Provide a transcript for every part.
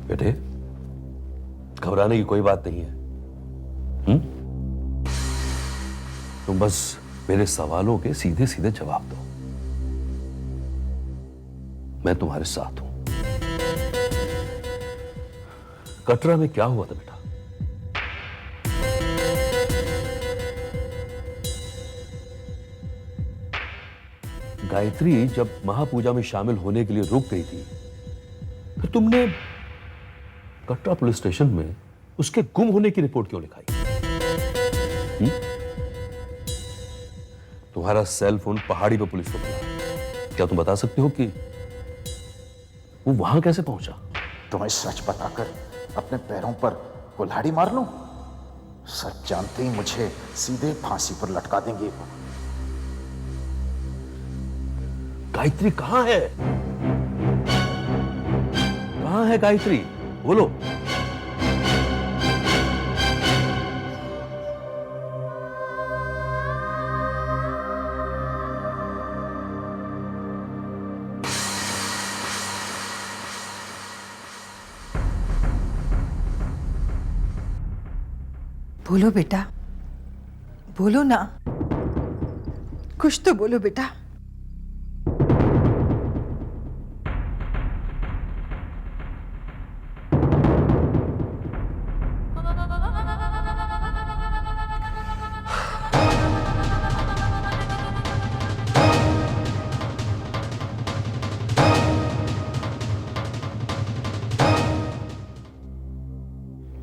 बेटे, घबराने की कोई बात नहीं है। तुम बस मेरे सवालों के सीधे सीधे जवाब दो। मैं तुम्हारे साथ हूं। कटरा में क्या हुआ था बेटा? गायत्री जब महापूजा में शामिल होने के लिए रुक गई थी, फिर तुमने कटरा पुलिस स्टेशन में उसके गुम होने की रिपोर्ट क्यों लिखाई? तुम्हारा सेल फोन पहाड़ी पर पुलिस को मिला। क्या तुम बता सकते हो कि वो वहां कैसे पहुंचा? तुम्हें सच बताकर अपने पैरों पर कुल्हाड़ी मार लूं? सच जानते ही मुझे सीधे फांसी पर लटका देंगे। गायत्री कहां है? कहां है गायत्री? बोलो। बोलो बेटा, बोलो ना, कुछ तो बोलो बेटा।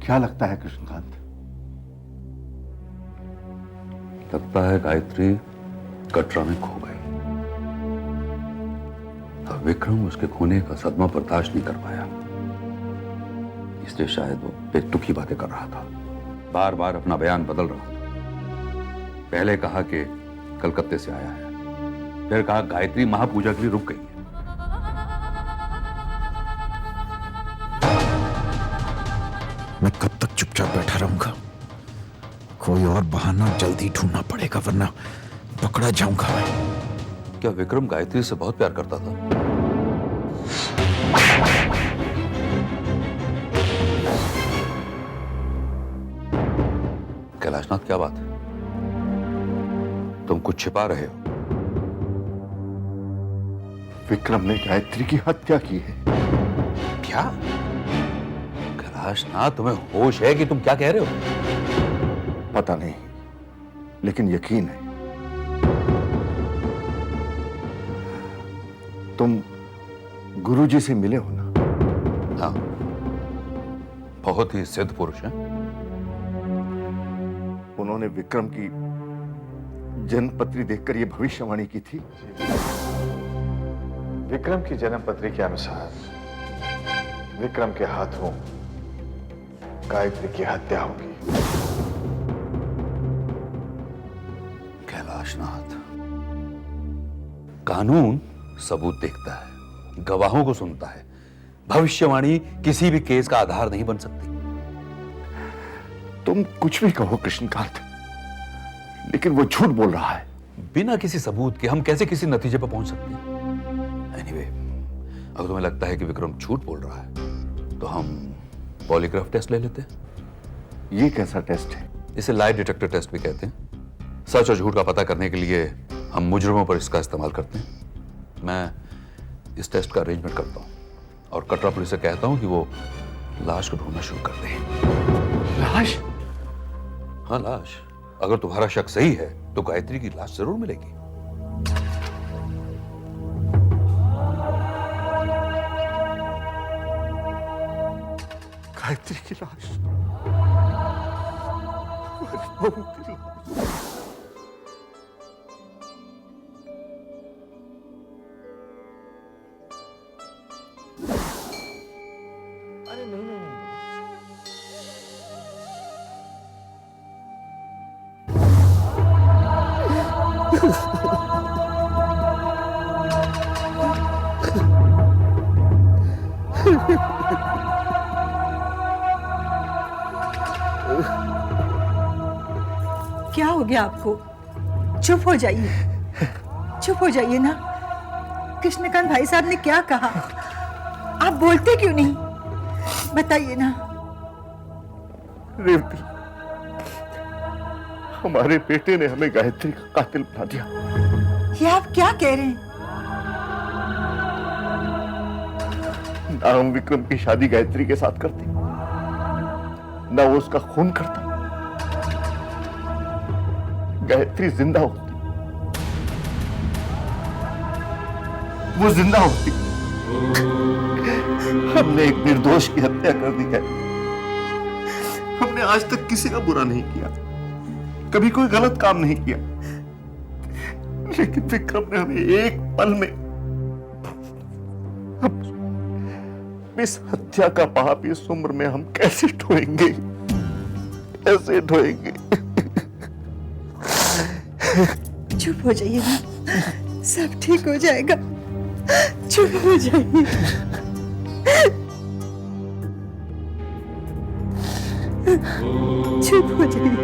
क्या लगता है कृष्णकांत? लगता है गायत्री कटरा में खो गई। अब विक्रम उसके खोने का सदमा बर्दाश्त नहीं कर पाया, इसलिए शायद वो बेतुकी बातें कर रहा था। बार बार अपना बयान बदल रहा था। पहले कहा कि कलकत्ते से आया है, फिर कहा गायत्री महापूजा के लिए रुक गई है। मैं कब तक चुपचाप बैठा रहूंगा? कोई और बहाना जल्दी ढूंढना पड़ेगा, वरना पकड़ा जाऊंगा मैं। क्या विक्रम गायत्री से बहुत प्यार करता था? कैलाशनाथ, क्या बात है? तुम कुछ छिपा रहे हो। विक्रम ने गायत्री की हत्या की है। क्या? कैलाशनाथ, तुम्हें होश है कि तुम क्या कह रहे हो? पता नहीं, लेकिन यकीन है। तुम गुरुजी से मिले हो ना? हाँ, बहुत ही सिद्ध पुरुष हैं। उन्होंने विक्रम की जन्मपत्री देखकर यह भविष्यवाणी की थी। विक्रम की जन्मपत्री के अनुसार विक्रम के हाथों गायत्री की हत्या होगी। कैलाशनाथ, कानून सबूत देखता है, गवाहों को सुनता है। भविष्यवाणी किसी भी केस का आधार नहीं बन सकती। तुम कुछ भी कहो कृष्णकांत, लेकिन वो झूठ बोल रहा है। बिना किसी सबूत के हम कैसे किसी नतीजे पर पहुंच सकते हैं? एनीवे, अगर तुम्हें लगता है कि विक्रम झूठ बोल रहा है, तो हम पॉलीग्राफ टेस्ट ले लेते हैं। ये कैसा टेस्ट है? इसे लाई डिटेक्टर टेस्ट भी कहते हैं। सच और झूठ का पता करने के लिए हम मुजरिमों पर इसका इस्तेमाल करते हैं। मैं इस टेस्ट का अरेंजमेंट करता हूं और कटरा पुलिस से कहता हूं कि वो लाश को ढूंढना शुरू कर दें। लाश? हाँ, लाश। अगर तुम्हारा शक सही है तो गायत्री की लाश जरूर मिलेगी। गायत्री की लाश, मेरी बहू की लाश। अरे नहीं नहीं नहीं, क्या हो गया आपको? चुप हो जाइए, चुप हो जाइए ना। कृष्णकांत भाई साहब ने क्या कहा? आप बोलते क्यों नहीं? बताइए ना। रेवती, हमारे बेटे ने हमें गायत्री का कातिल बना दिया। ये आप क्या कह रहे हैं? ना हम विक्रम की शादी गायत्री के साथ करते, ना वो उसका खून करता। गायत्री जिंदा होती, वो जिंदा होती, हमने एक निर्दोष की हत्या कर दी है। हमने आज तक किसी का बुरा नहीं किया, कभी कोई गलत काम नहीं किया, लेकिन विक्रम ने हमें एक पल में इस हत्या का पाप इस उम्र में हम कैसे ढोएंगे, कैसे ढोएंगे? चुप हो जाइए ना, सब ठीक हो जाएगा। चुप हो जाइए। चुप हो जाइए।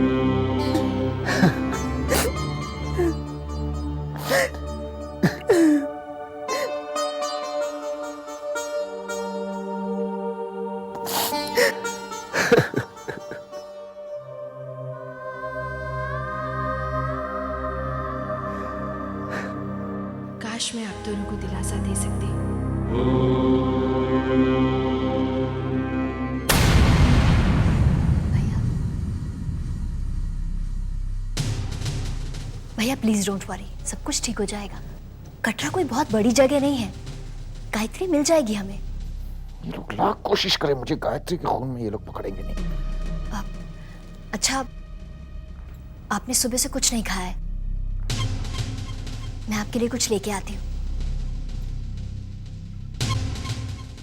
काश मैं आप दोनों को दिलासा दे सकती। भैया प्लीज डोंट वरी, सब कुछ ठीक हो जाएगा। कटरा कोई बहुत बड़ी जगह नहीं है, गायत्री मिल जाएगी हमें। ये लोग लाख कोशिश करें मुझे गायत्री के खून में ये लोग पकड़ेंगे नहीं। अच्छा, आपने सुबह से कुछ नहीं खाया है, मैं आपके लिए कुछ लेके आती हूँ।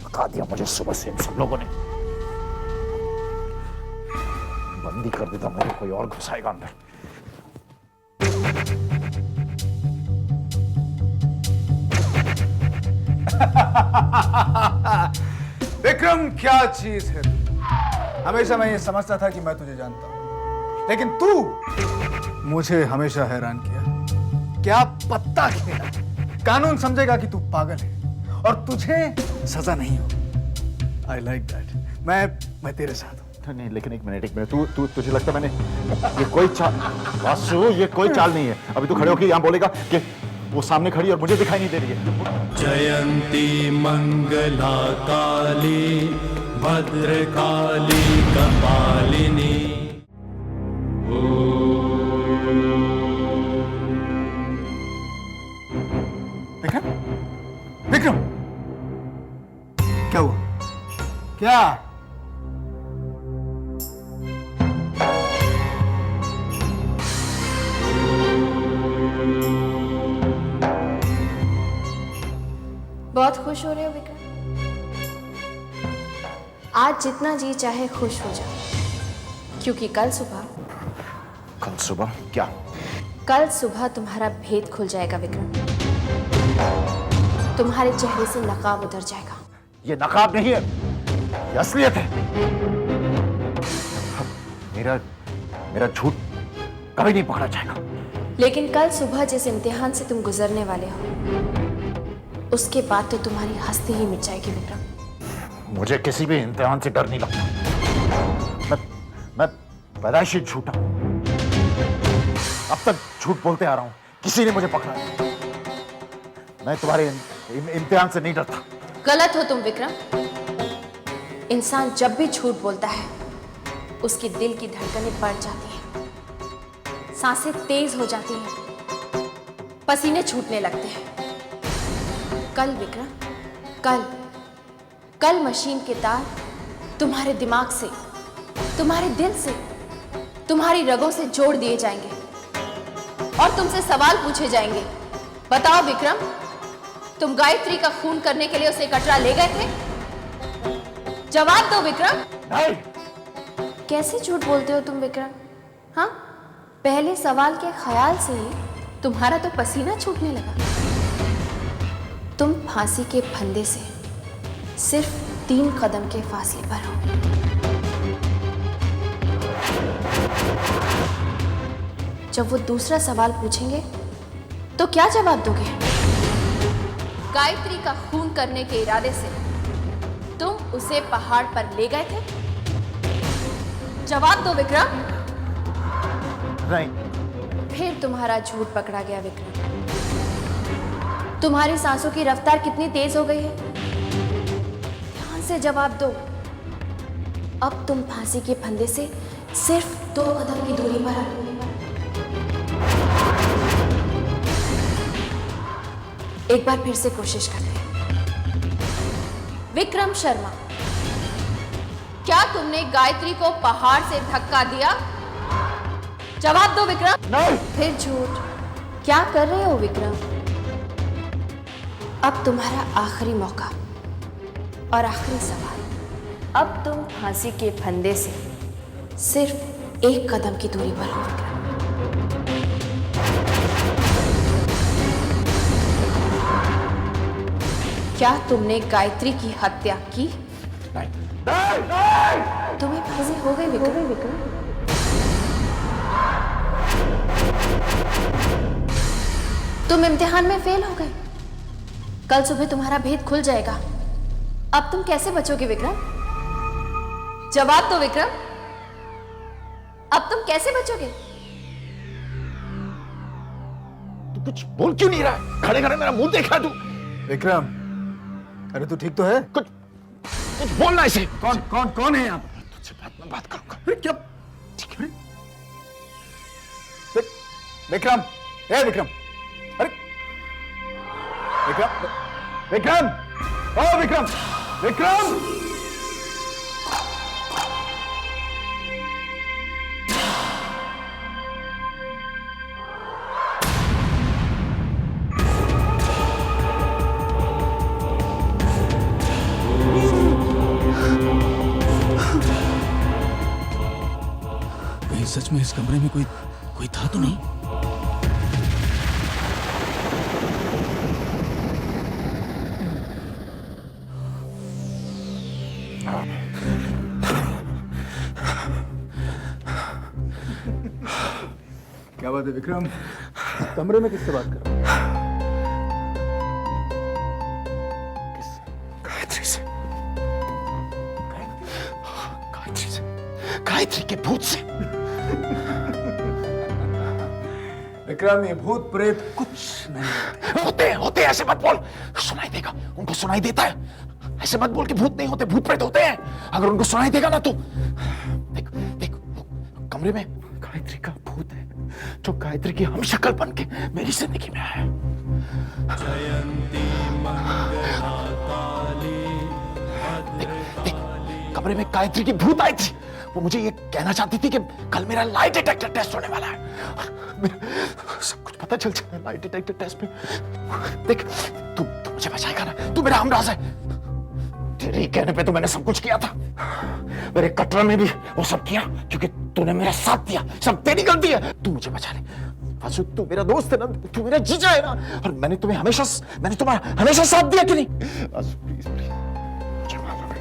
पका दिया मुझे सुबह से इन सब लोगों ने। बंदी कर देता, मुझे कोई और घुसाएगा अंदर। विक्रम क्या चीज है? हमेशा मैं ये समझता था कि मैं तुझे जानता हूं, लेकिन तू मुझे हमेशा हैरान किया। क्या पत्ता खेला? कानून समझेगा कि तू पागल है और तुझे सजा नहीं हो। I like that. मैं तेरे साथ हूं। नहीं, लेकिन एक मिनट, तुझे लगता है मैंने ये कोई चाल, वासु ये कोई चाल नहीं है। अभी तू खड़े होकर यहाँ बोलेगा कि वो सामने खड़ी और मुझे दिखाई नहीं दे रही है। जयंती मंगला काली भद्रकाली कपालिनी। विक्रम, विक्रम, क्या हुआ? क्या? बहुत खुश हो रहे हो विक्रम? आज जितना जी चाहे खुश हो जाओ, क्योंकि कल सुबह क्या? कल सुबह तुम्हारा भेद खुल जाएगा विक्रम। तुम्हारे चेहरे से नकाब उतर जाएगा। ये नकाब नहीं है, ये असलियत है। मेरा झूठ कभी नहीं पकड़ा जाएगा। लेकिन कल सुबह जिस इम्तिहान से तुम गुजरने वाले हो, उसके बाद तो तुम्हारी हस्ती ही मिट जाएगी विक्रम। मुझे किसी भी इम्तिहान से डर नहीं लगता। मैं पैदाइशी झूठा, अब तक झूठ बोलते आ रहा हूं, किसी ने मुझे पकड़ा नहीं। मैं तुम्हारे इम्तिहान से नहीं डरता। गलत हो तुम विक्रम। इंसान जब भी झूठ बोलता है, उसके दिल की धड़कनें बढ़ जाती हैं, सांसें तेज हो जाती हैं, पसीने छूटने लगते हैं। कल विक्रम, कल मशीन के तार तुम्हारे दिमाग से, तुम्हारे दिल से, तुम्हारी रगों से जोड़ दिए जाएंगे और तुमसे सवाल पूछे जाएंगे। बताओ विक्रम, तुम गायत्री का खून करने के लिए उसे कटरा ले गए थे? जवाब दो विक्रम। नहीं। कैसे झूठ बोलते हो तुम विक्रम? हाँ, पहले सवाल के ख्याल से ही तुम्हारा तो पसीना छूटने लगा। तुम फांसी के फंदे से सिर्फ 3 कदम के फासले पर हो। जब वो दूसरा सवाल पूछेंगे तो क्या जवाब दोगे? गायत्री का खून करने के इरादे से तुम उसे पहाड़ पर ले गए थे? जवाब दो विक्रम। नहीं। फिर तुम्हारा झूठ पकड़ा गया विक्रम। तुम्हारी सांसों की रफ्तार कितनी तेज हो गई है? ध्यान से जवाब दो। अब तुम फांसी के फंदे से सिर्फ 2 कदम की दूरी पर हो। एक बार फिर से कोशिश करते हैं। विक्रम शर्मा, क्या तुमने गायत्री को पहाड़ से धक्का दिया? जवाब दो विक्रम। नहीं। फिर झूठ। क्या कर रहे हो विक्रम? अब तुम्हारा आखिरी मौका और आखिरी सवाल। अब तुम फांसी के फंदे से सिर्फ 1 कदम की दूरी पर हो विक्रम। क्या तुमने गायत्री की हत्या की? नहीं। नहीं। नहीं। तुम्हें फांसी हो गई विक्रम। तुम इम्तिहान में फेल हो गए। कल सुबह तुम्हारा भेद खुल जाएगा। अब तुम कैसे बचोगे विक्रम? जवाब दो विक्रम। अब तुम कैसे बचोगे? तू कुछ बोल क्यों नहीं रहा? खड़े खड़े मेरा मुंह देखा तू। विक्रम, अरे तू ठीक तो है? कुछ बोलना इसे। कौन है यहाँ पर? तुझसे बात करूंगा। अरे क्या? विक्रम, ए विक्रम, अरे विक्रम, विक्रम, ओ विक्रम, विक्रम! सच में इस कमरे में कोई था तो नहीं? क्या बात है विक्रम? कमरे में किससे बात कर रहे हो? गायत्री से। गायत्री के भूत से। विक्रम, ये भूत प्रेत कुछ नहीं होते ऐसे मत बोल। सुनाई देगा, उनको सुनाई देता है। ऐसे मत बोल कि भूत नहीं होते, भूत प्रेत होते हैं। अगर उनको सुनाई देगा ना तो देख कमरे में गायत्री का भूत है जो गायत्री की हम शक्ल बन के मेरी जिंदगी में आया। देख कमरे में गायत्री की भूत आई थी। वो मुझे ये कहना चाहती थी कि कल मेरा लाई डिटेक्टर टेस्ट होने वाला है। सब कुछ पता चल जाए लाई डिटेक्टर टेस्ट में। देख तू मुझे बचाएगा ना? तू मेरा हमराज है। तेरे कहने पे तो मैंने सब कुछ किया था। मेरे कटरा में भी वो सब किया क्योंकि तूने मेरा साथ दिया। सब तेरी गलती है। तू मुझे बचा ले वासु। तू मेरा दोस्त है ना, तू मेरा जीजा है ना। और मैंने तुम्हारा हमेशा साथ दिया कि नहीं? वासु प्लीज मुझे मालूम है,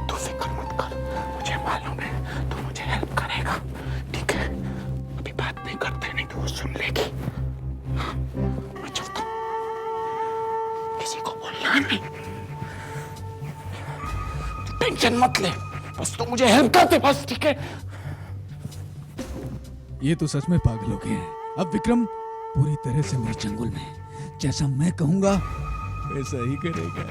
तू फिक्र मत कर। मुझे मालूम है तू मुझे हेल्प करेगा। ठीक है, अभी बात नहीं करते, नहीं तो वो सुन लेगी। मैं चलता हूँ, किसी को बोलना नहीं। टेंशन मत ले, बस तू मुझे हेल्प कर दे बस। ठीक है? ये तो सच में पागल हो गए हैं। अब विक्रम पूरी तरह से मेरे चंगुल में। जैसा मैं कहूंगा वैसा ही करेगा।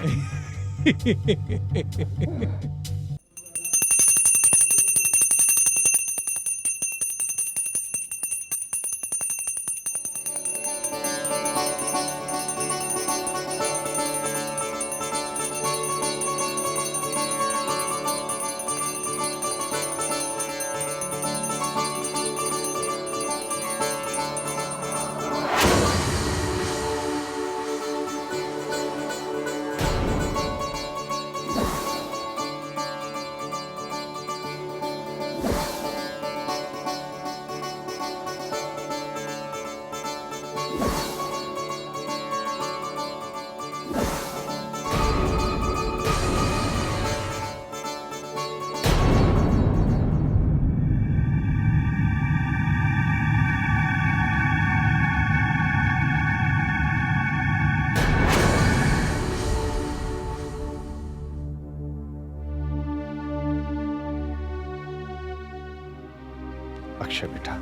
अक्षय बेटा,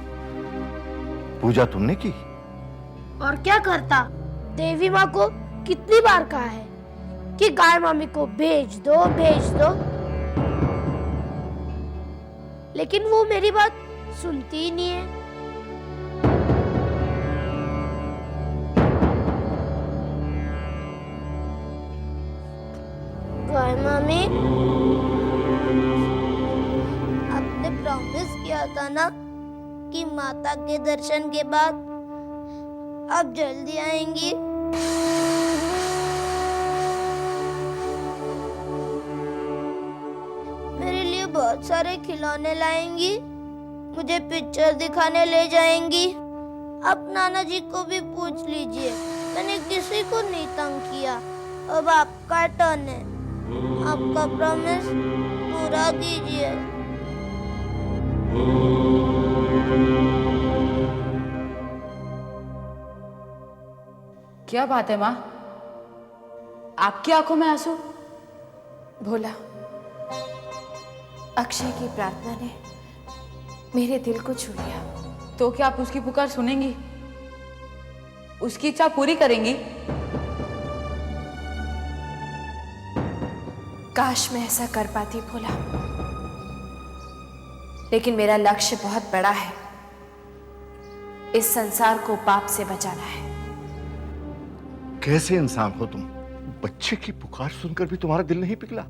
पूजा तुमने की? और क्या करता? देवी माँ को कितनी बार कहा है कि गाय मामी को भेज दो भेज दो, लेकिन वो मेरी बात सुनती ही नहीं है। गाय मामी, आपने प्रॉमिस किया था ना कि माता के दर्शन के बाद आप जल्दी आएंगी। मेरे लिए बहुत सारे खिलौने लाएंगी, मुझे पिक्चर दिखाने ले जाएंगी। आप नाना जी को भी पूछ लीजिए, मैंने किसी को नहीं तंग किया। अब आपका टर्न है, आपका प्रॉमिस पूरा कीजिए। क्या बात है माँ, आपकी आंखों में आंसू? भोला, अक्षय की प्रार्थना ने मेरे दिल को छू लिया। तो क्या आप उसकी पुकार सुनेंगी, उसकी इच्छा पूरी करेंगी? काश मैं ऐसा कर पाती भोला, लेकिन मेरा लक्ष्य बहुत बड़ा है। इस संसार को पाप से बचाना है। कैसे इंसान हो तुम? बच्चे की पुकार सुनकर भी तुम्हारा दिल नहीं पिघला?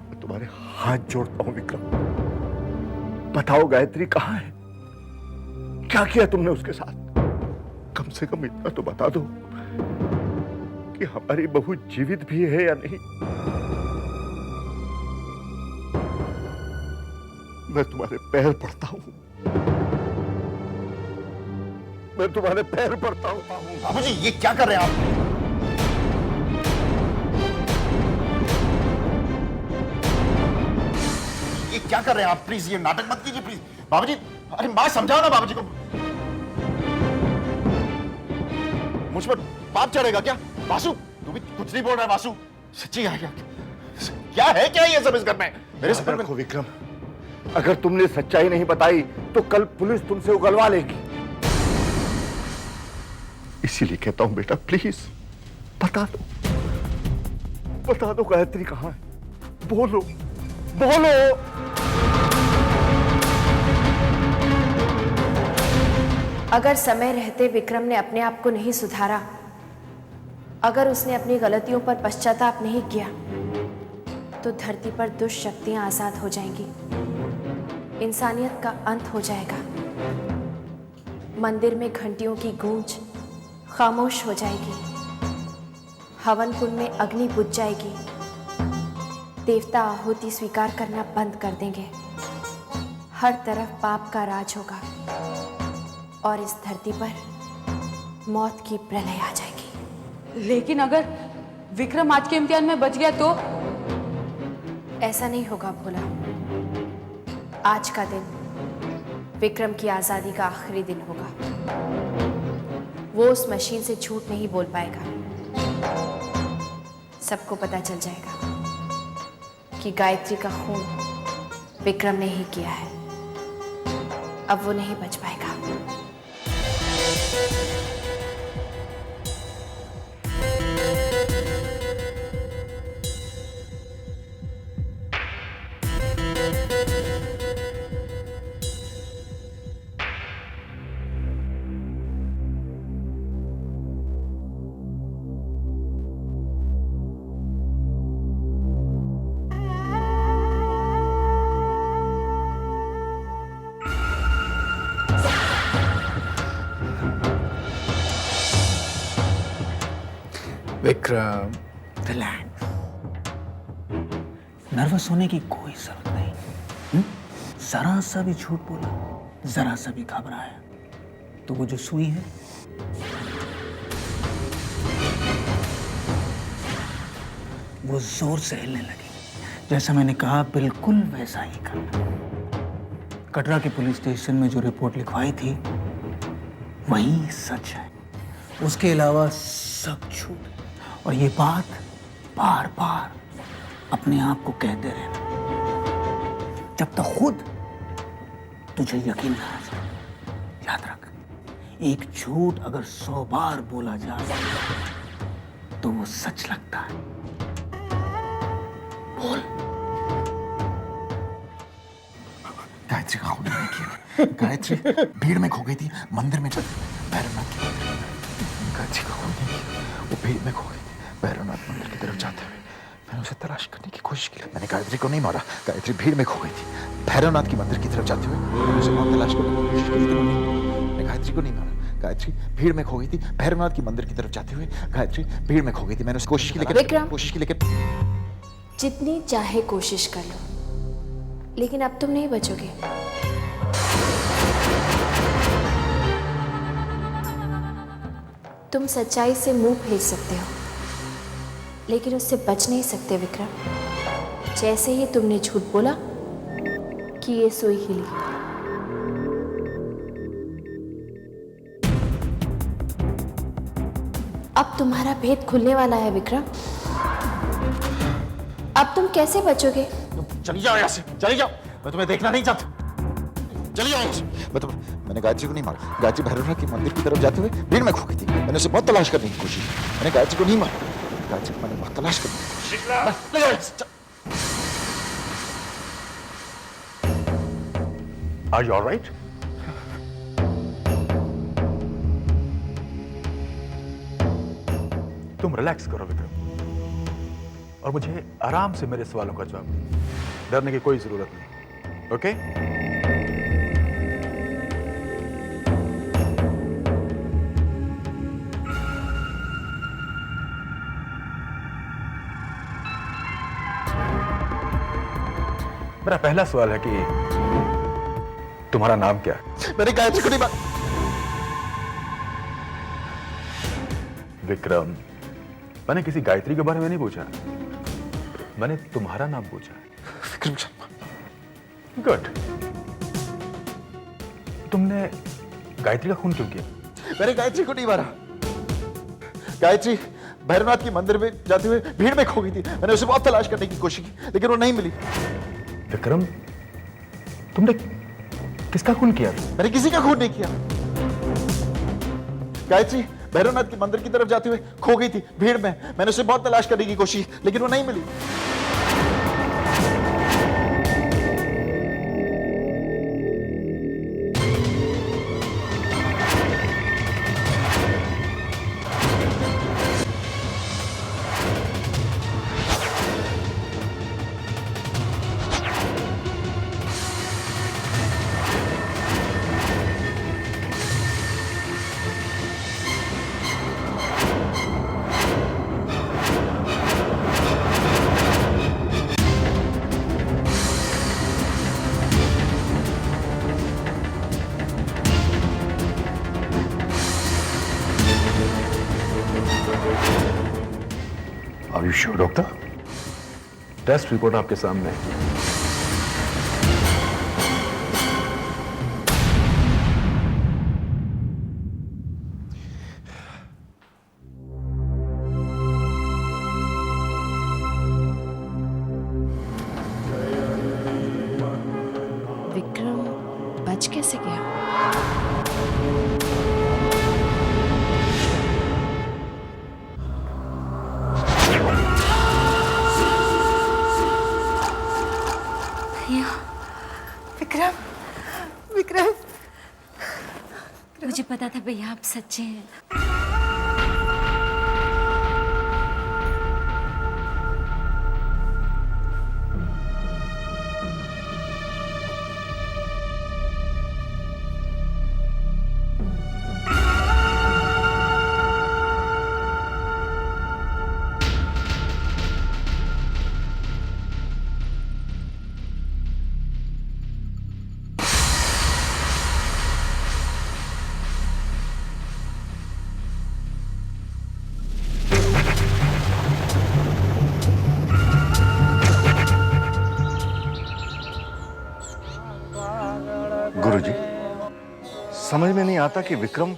मैं तुम्हारे हाथ जोड़ता हूं विक्रम, बताओ गायत्री कहां है? क्या किया तुमने उसके साथ? कम से कम इतना तो बता दो कि हमारी बहू जीवित भी है या नहीं। मैं तुम्हारे पैर पड़ता हूं, मैं तुम्हारे पैर पड़ता हूं। बाबूजी, ये क्या कर रहे हैं आप? ये क्या कर रहे हैं आप? प्लीज ये नाटक मत कीजिए प्लीज। बाबूजी, अरे मां समझाओ ना बाबूजी को। मुझ पर पाप चढ़ेगा क्या? वासु, तू भी कुछ नहीं बोल रहा है वासु? सच्ची है क्या है क्या ये सब इस घर में? मेरे सर में विक्रम, अगर तुमने सच्चाई नहीं बताई तो कल पुलिस तुमसे उगलवा लेगी। इसीलिए कहता हूं बेटा, प्लीज बता दो गायत्री कहां है? बोलो बोलो। अगर समय रहते विक्रम ने अपने आप को नहीं सुधारा, अगर उसने अपनी गलतियों पर पश्चाताप नहीं किया, तो धरती पर दुष्ट शक्तियां आजाद हो जाएंगी, इंसानियत का अंत हो जाएगा, मंदिर में घंटियों की गूंज खामोश हो जाएगी, हवन कुंड में अग्नि बुझ जाएगी, देवता आहुति स्वीकार करना बंद कर देंगे, हर तरफ पाप का राज होगा और इस धरती पर मौत की प्रलय आ जाएगी। लेकिन अगर विक्रम आज के इम्तिहान में बच गया तो? ऐसा नहीं होगा भोला। आज का दिन विक्रम की आजादी का आखिरी दिन होगा। वो उस मशीन से झूठ नहीं बोल पाएगा। सबको पता चल जाएगा कि गायत्री का खून विक्रम ने ही किया है। अब वो नहीं बच पाएगा। विक्रम, रिलैक्स। नर्वस होने की कोई जरूरत नहीं। जरा सा भी झूठ बोला, जरा सा भी घबराया तो वो जो सुई है वो जोर से हिलने लगी। जैसा मैंने कहा बिल्कुल वैसा ही करना। कटरा के पुलिस स्टेशन में जो रिपोर्ट लिखवाई थी वही सच है, उसके अलावा सब झूठ। और ये बात बार बार अपने आप को कहते रहना। जब तक खुद तुझे यकीन ना आ जाए, याद रख, एक झूठ अगर 100 बार बोला जाए तो वो सच लगता है। बोल। गायत्री का खून नहीं किया। गायत्री भीड़ में खो गई थी, मंदिर में चली भैरवनाथ के मंदिर। गायत्री का खून नहीं किया, वो भीड़ में खो गई थी भैरवनाथ मंदिर की तरफ जाते हुए। मैंने उसे तलाश करने की कोशिश की, मैंने गायत्री को नहीं मारा। गायत्री भीड़ में खो गई थी भैरवनाथ की मंदिर की तरफ जाते हुए। मैंने उसे बहुत तलाश करने की कोशिश की, लेकिन मैंने गायत्री को नहीं मारा। गायत्री भीड़ में खो गई थी भैरवनाथ की मंदिर की तरफ जाते हुए। गायत्री भीड़ में खो गई थी, मैंने उसे कोशिश की, लेकिन जितनी चाहे कोशिश कर लो, लेकिन अब तुम नहीं बचोगे। तुम सच्चाई से मुंह फेर सकते हो, लेकिन उससे बच नहीं सकते विक्रम। जैसे ही तुमने झूठ बोला कि ये सुई हिली, अब तुम्हारा भेद खुलने वाला है विक्रम। अब तुम कैसे बचोगे? चली जाओ यहाँ से, चली जाओ, मैं तुम्हें देखना नहीं चाहता। चली जाओ यहाँ से। मैंने गायत्री को नहीं मारा। गायत्री भैरवनाथ के मंदिर की तरफ जाते हुए भीड़ में खो गई थी, मैंने उसे बहुत तलाश करने की कोशिश की। मैंने गायत्री को नहीं मारा। गायत्री को मैंने बहुत तलाश करने की कोशिश की। Are you all right? तुम रिलैक्स करो विक्रम, और मुझे आराम से मेरे सवालों का जवाब दो। डरने की कोई जरूरत नहीं, ओके? मेरा पहला सवाल है कि तुम्हारा नाम क्या है? मैंने गायत्री को नहीं मारा। विक्रम, मैंने किसी गायत्री के बारे में नहीं पूछा, मैंने तुम्हारा नाम पूछा। विक्रम शर्मा। गुड। तुमने गायत्री का खून क्यों किया? मैंने गायत्री को नहीं मारा। गायत्री भैरवनाथ के मंदिर में जाते हुए भीड़ में खो गई थी, मैंने उसे बहुत तलाश करने की कोशिश की, लेकिन वो नहीं मिली। विक्रम, तुमने किसका खून किया? मैंने किसी का खून नहीं किया। गायत्री भैरवनाथ के मंदिर की तरफ जाते हुए खो गई थी भीड़ में, मैंने उसे बहुत तलाश करने की कोशिश, लेकिन वो नहीं मिली। Are you sure, doctor? Test report आपके सामने है। विक्रम बच कैसे गया? विक्रम, विक्रम, मुझे पता था भैया आप सच्चे हैं। गुरुजी, समझ में नहीं आता कि विक्रम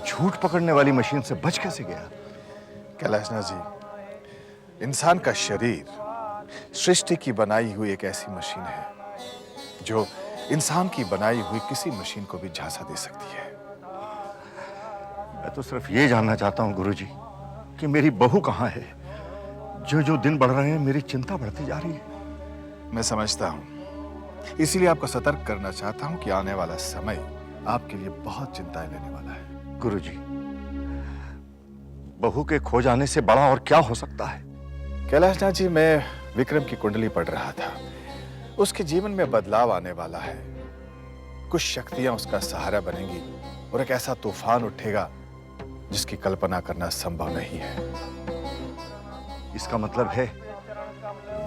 झूठ पकड़ने वाली मशीन से बच कैसे गया। कैलाशनाथ जी, इंसान का शरीर सृष्टि की बनाई हुई एक ऐसी मशीन है जो इंसान की बनाई हुई किसी मशीन को भी झांसा दे सकती है। मैं तो सिर्फ ये जानना चाहता हूं गुरुजी कि मेरी बहू कहां है। जो जो दिन बढ़ रहे हैं मेरी चिंता बढ़ती जा रही है। मैं समझता हूं, इसीलिए आपको सतर्क करना चाहता हूं कि आने वाला समय आपके लिए बहुत चिंताएं लेने वाला है। गुरुजी, बहू के खो जाने से बड़ा और क्या हो सकता है? कैलाशनाथ जी, मैं विक्रम की कुंडली पढ़ रहा था। उसके जीवन में बदलाव आने वाला है। कुछ शक्तियां उसका सहारा बनेंगी और एक ऐसा तूफान उठेगा जिसकी कल्पना करना संभव नहीं है। इसका मतलब है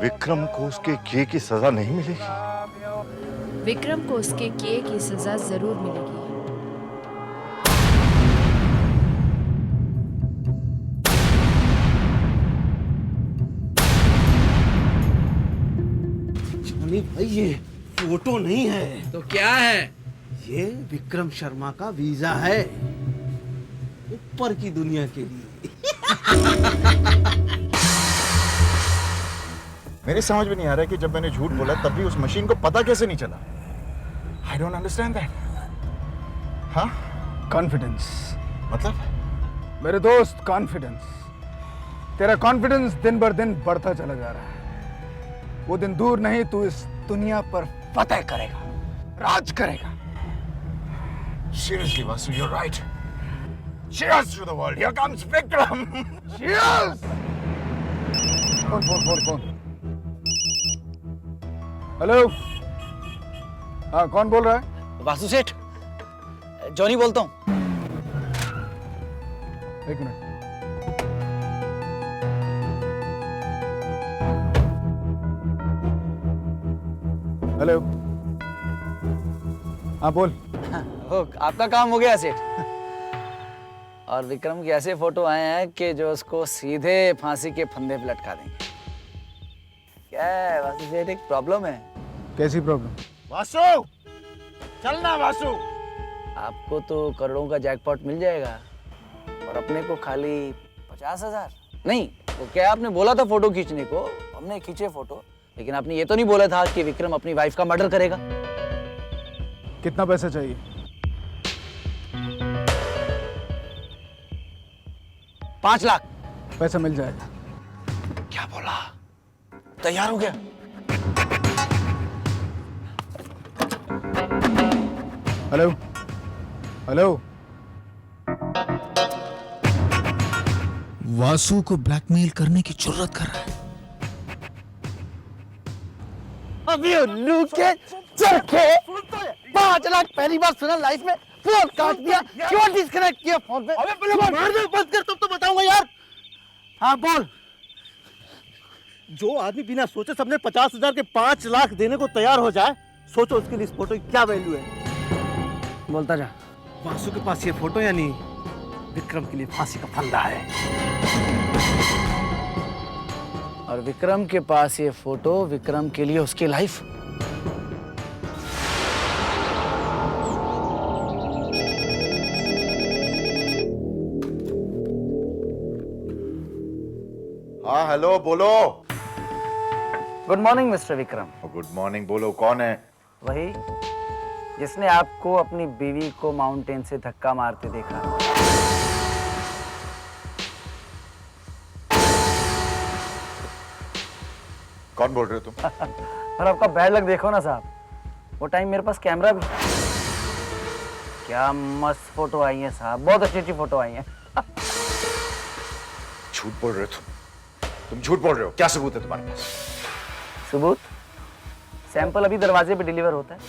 विक्रम को उसके किए की सजा नहीं मिलेगी? विक्रम को उसके किए की सजा जरूर मिलेगी। जॉनी भाई, ये फोटो नहीं है तो क्या है? ये विक्रम शर्मा का वीजा है ऊपर की दुनिया के लिए। मेरी समझ में नहीं आ रहा है कि जब मैंने झूठ बोला तब भी उस मशीन को पता कैसे नहीं चला। I don't understand that. हाँ, कॉन्फिडेंस। मतलब मेरे दोस्त, कॉन्फिडेंस। तेरा कॉन्फिडेंस दिन बर दिन बढ़ता चला जा रहा है। वो दिन दूर नहीं, तू इस दुनिया पर फतेह करेगा, राज करेगा। Seriously Vasu, you're right. Cheers to the world. Here comes Vikram. Cheers! कौन? हेलो, हाँ, कौन बोल रहा है? वासु सेठ, जॉनी बोलता हूँ। एक मिनट। हेलो, हाँ बोल। हो, आपका काम हो गया सेठ। और विक्रम के ऐसे फोटो आए हैं कि जो उसको सीधे फांसी के फंदे पे लटका देंगे। क्या है वासु सेठ, एक प्रॉब्लम है। कैसी प्रॉब्लम? वासु, चलना वासु। आपको तो करोड़ों का जैकपॉट मिल जाएगा और अपने को खाली 50,000। नहीं, वो क्या आपने बोला था फोटो खींचने को, हमने खींचे फोटो, लेकिन आपने ये तो नहीं बोला था कि विक्रम अपनी वाइफ का मर्डर करेगा। कितना पैसा चाहिए? 5 लाख। पैसा मिल जाएगा। क्या बोला? तैयार हो गया? Hello, hello. वासु को ब्लैकमेल करने की जरूरत कर रहा है। अभी उल्लू के चरखे 5 लाख पहली बार सुना लाइफ में। फोन काट दिया, क्यों डिस्कनेक्ट किया फोन पे? अबे पहले मार दे, बंद कर, तब तो बताऊंगा यार। हाँ बोल। जो आदमी बिना सोचे सबने 50,000 के 5 लाख देने को तैयार हो जाए, सोचो उसके लिए इस फोटो की क्या वैल्यू है। बोलता जा। वासु के पास ये फोटो यानी विक्रम के लिए फांसी का फंदा है। और विक्रम के पास ये फोटो विक्रम के लिए उसकी लाइफ। हाँ, हेलो, बोलो। Good morning mister Vikram. Good morning, बोलो, कौन है? वही जिसने आपको अपनी बीवी को माउंटेन से धक्का मारते देखा। कौन बोल रहे हो तुम? और आपका बैड लक देखो ना साहब, वो टाइम मेरे पास कैमरा भी था। क्या मस्त फोटो आई है साहब, बहुत अच्छी अच्छी फोटो आई है। झूठ बोल रहे हो तुम झूठ बोल रहे हो। क्या सबूत है तुम्हारे पास? सबूत? सैंपल अभी दरवाजे पे डिलीवर होता है।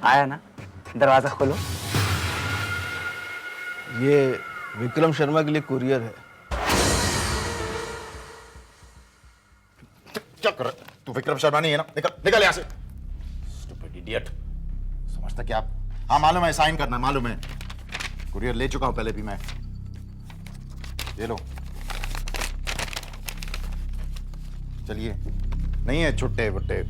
आया ना, दरवाजा खोलो। ये विक्रम शर्मा के लिए कुरियर है। क्या कर रहा है तू? विक्रम शर्मा नहीं है ना? निकल निकल यहाँ से। Stupid idiot. समझता क्या आप? हाँ मालूम है, साइन करना मालूम है। कुरियर ले चुका हूं पहले भी मैं। ये लो। चलिए। नहीं है छुट्टे वुट्टे।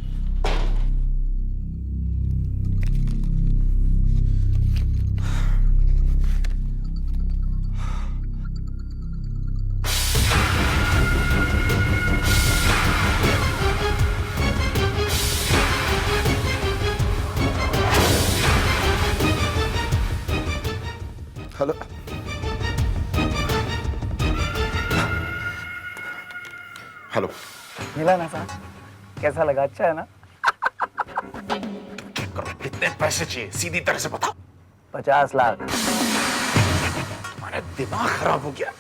हेलो। हेलो। मिला ना साहब, कैसा लगा? अच्छा है ना? कितने पैसे चाहिए सीधी तरह से बताओ। 50 लाख। तुम्हारा दिमाग खराब हो गया?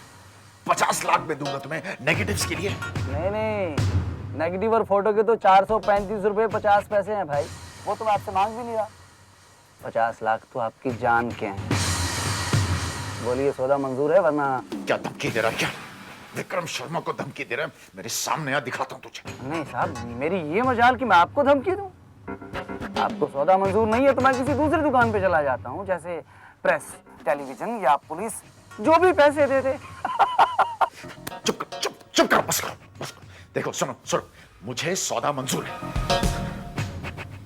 50 लाख में दूंगा तुम्हें नेगेटिव्स के लिए। नहीं नहीं, नेगेटिव और फोटो के तो 435 रुपए 50 पैसे हैं भाई, वो तो मैं आपसे मांग भी नहीं रहा। 50 लाख तो आपकी जान के हैं। बोलिए सौदा मंजूर है, वरना क्या धमकी दे रहा है? क्या विक्रम शर्मा को धमकी दे रहा है? मेरे सामने आ, दिखाता हूँ तुझे। नहीं साहब, मेरी ये मजाल कि मैं आपको धमकी दूं। आपको सौदा मंजूर नहीं है तो मैं किसी दूसरी दुकान पे चला जाता हूँ, जैसे प्रेस, टेलीविजन या पुलिस, जो भी पैसे दे दे। चुप करो, बस करो, बस करो। देखो सुनो सुनो, मुझे सौदा मंजूर है,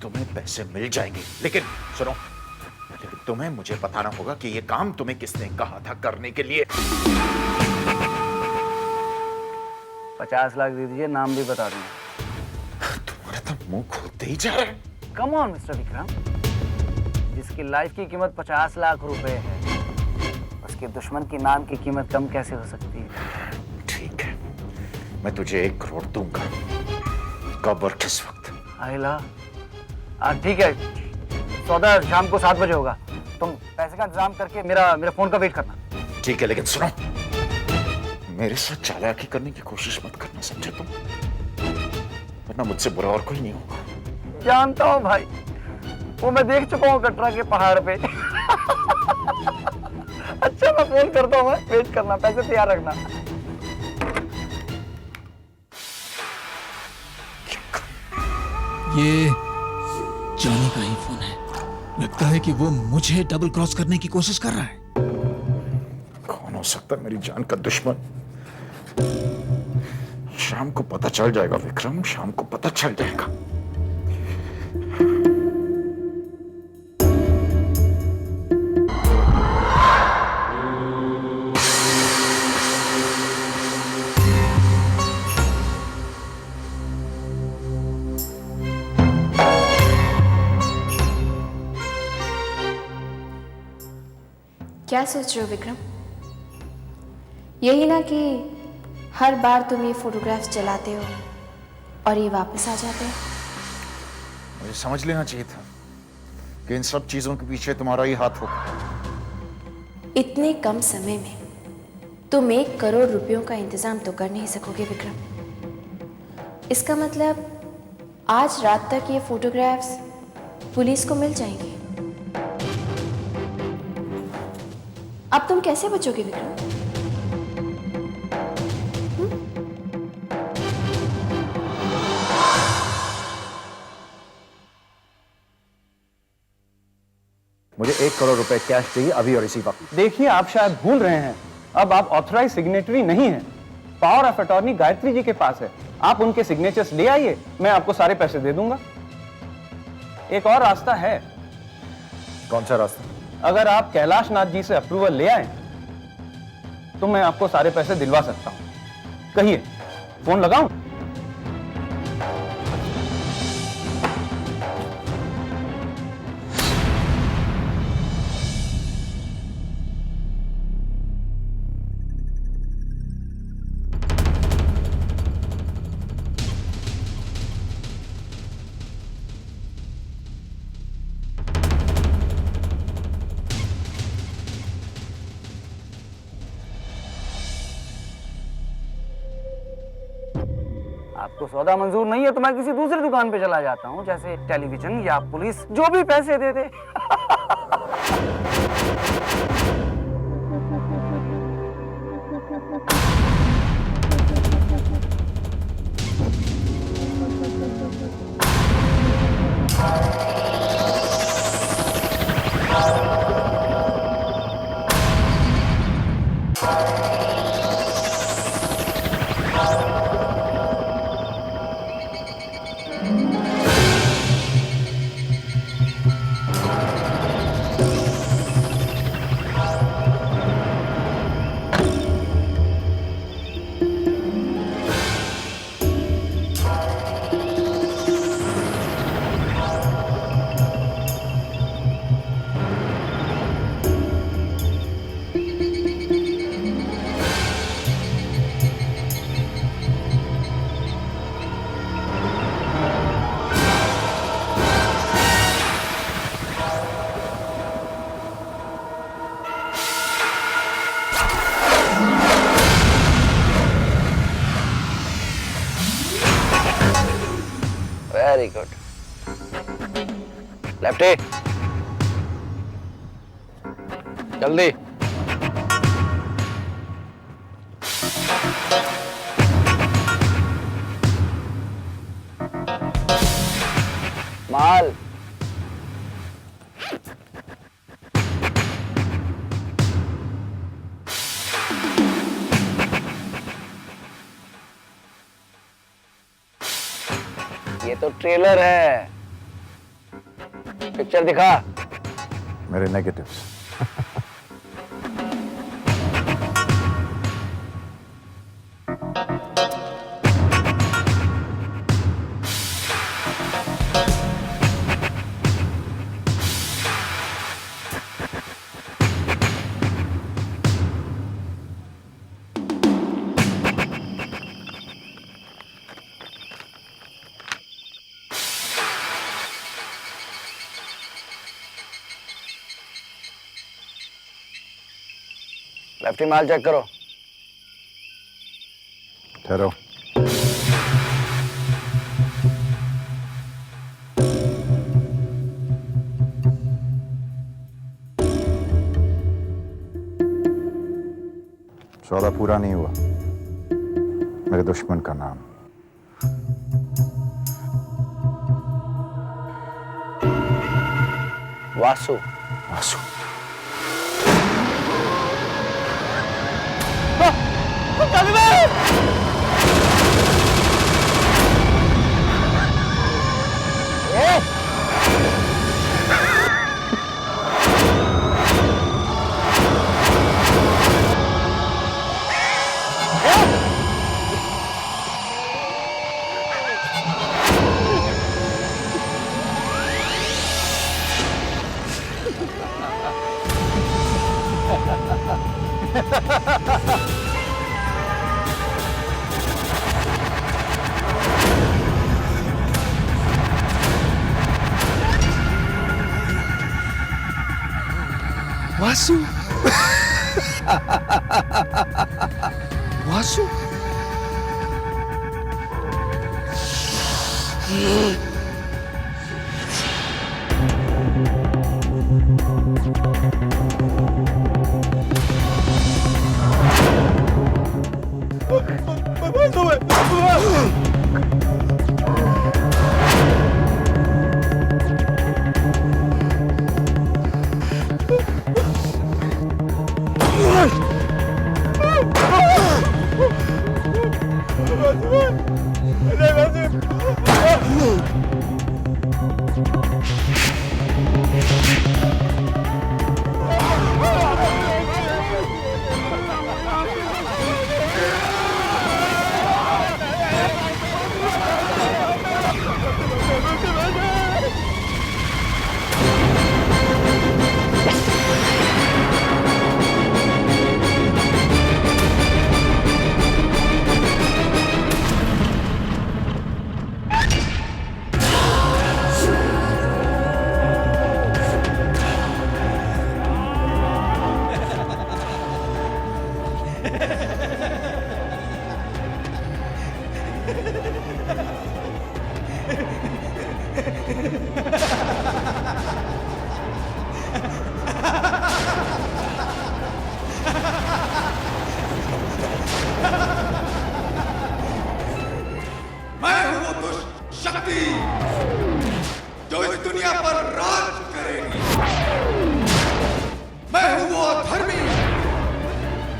तुम्हें पैसे मिल जाएंगे, लेकिन सुनो, लेकिन तुम्हें मुझे बताना होगा कि ये काम तुम्हें किसने कहा था करने के लिए। 50 लाख दे दीजिए, नाम भी बता दूंगा। तुम्हारा तो मुंह खोलते ही जा रहा है। कम ऑन मिस्टर विक्रम, जिसकी लाइफ की कीमत 50 लाख रुपए है, उसके दुश्मन की नाम की कीमत कम कैसे हो सकती है? ठीक है, मैं तुझे 1 करोड़ दूंगा। कब और किस वक्त? आइला, ठीक है, सौदा शाम को 7 बजे होगा। तुम पैसे का इंतजाम करके मेरा फोन का वेट करना। ठीक है, लेकिन सुनो, मेरे साथ चालाकी करने की कोशिश मत करना, समझे तुम? वरना मुझसे बुरा और कोई नहीं होगा। जानता हूँ भाई, वो मैं देख चुका हूँ कटरा के पहाड़ पे। अच्छा, मैं फोन करता हूँ, वेट करना, पैसे तैयार रखना। ये जानी का ही फोन है। लगता है कि वो मुझे डबल क्रॉस करने की कोशिश कर रहा है। कौन हो सकता है मेरी जान का दुश्मन? शाम को पता चल जाएगा विक्रम, शाम को पता चल जाएगा। क्या सोच रहे हो विक्रम? यही ना कि हर बार तुम ये फोटोग्राफ्स जलाते हो और ये वापस आ जाते हैं। मुझे समझ लेना चाहिए था कि इन सब चीजों के पीछे तुम्हारा ही हाथ होगा। इतने कम समय में तुम 1 करोड़ रुपयों का इंतजाम तो कर नहीं सकोगे विक्रम। इसका मतलब आज रात तक ये फोटोग्राफ्स पुलिस को मिल जाएंगे। अब तुम कैसे बचोगे विक्रम? मुझे 1 करोड़ रुपए कैश चाहिए अभी और इसी वक्त। देखिए, आप शायद भूल रहे हैं, अब आप ऑथराइज सिग्नेटरी नहीं हैं। Power of attorney Gayatri ji के पास है। आप उनके सिग्नेचर्स ले आइए, मैं आपको सारे पैसे दे दूंगा। एक और रास्ता है। कौन सा रास्ता? अगर आप कैलाश नाथ जी से अप्रूवल ले आए तो मैं आपको सारे पैसे दिलवा सकता हूं। कहिए, फोन लगाऊं? आपको सौदा मंजूर नहीं है तो मैं किसी दूसरी दुकान पे चला जाता हूँ, जैसे टेलीविजन या पुलिस, जो भी पैसे दे दे। Very good. लेफ्टी जल्दी। माल ये तो ट्रेलर है, पिक्चर दिखा। मेरे नेगेटिव्स। लेफ्टी माल चेक करो। ठहरो। सौदा पूरा नहीं हुआ। मेरे दुश्मन का नाम। वासु। वासु। वासु। वासु। मैं हूं वो दुष्ट शक्ति जो इस दुनिया पर राज करेगी। मैं हूं वो अधर्मी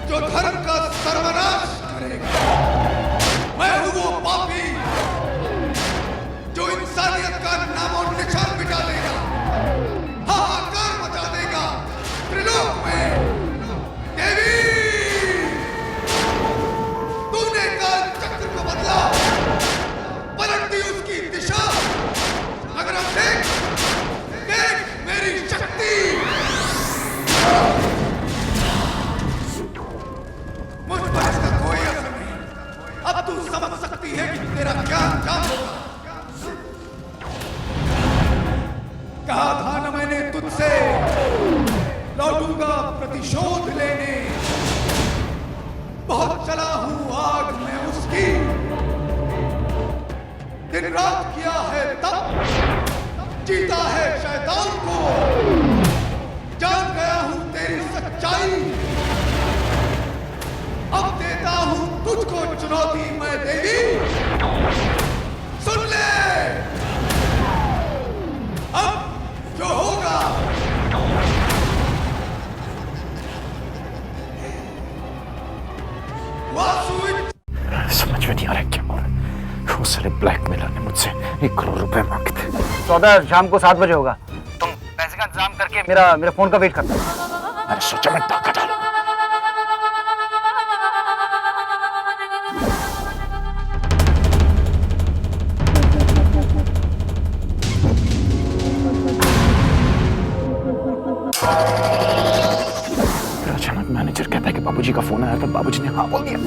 जो धर्म का सर्वनाश करेगा। मैं हूं वो पापी जो इंसानियत का नामो निशान मिटा देगा, हाहाकार मचा देगा त्रिलोक में। देवी, तूने काल चक्र को बदला, पलट दी उसकी दिशा। मगर अब देख, देख मेरी शक्ति। मुझ पर इसका कोई असर नहीं। अब तू समझ सकती है कि तेरा क्या अंजाम होगा। कहा था न मैंने तुझसे, लौटूंगा प्रतिशोध लेने। बहुत चला हूं आग में उसकी, दिन रात किया है है तब, जीता है शैतान को। जान गया हूं तेरी सच्चाई, अब देता हूं तुझको चुनौती मैं देवी। सुन ले, अब जो होगा समझ में नहीं आ रहा क्या हो रहा है। वो सारे ब्लैकमेलर ने मुझसे 1 करोड़ रुपए मांगे थे। सौदा शाम को 7 बजे होगा। तुम पैसे का इंतजाम करके मेरा फोन का वेट करना। मैंने सोचा मैं टाका डालूं। अचानक मैनेजर कहता है कि बाबूजी का फोन आया था, बाबूजी ने हाँ बोल दिया।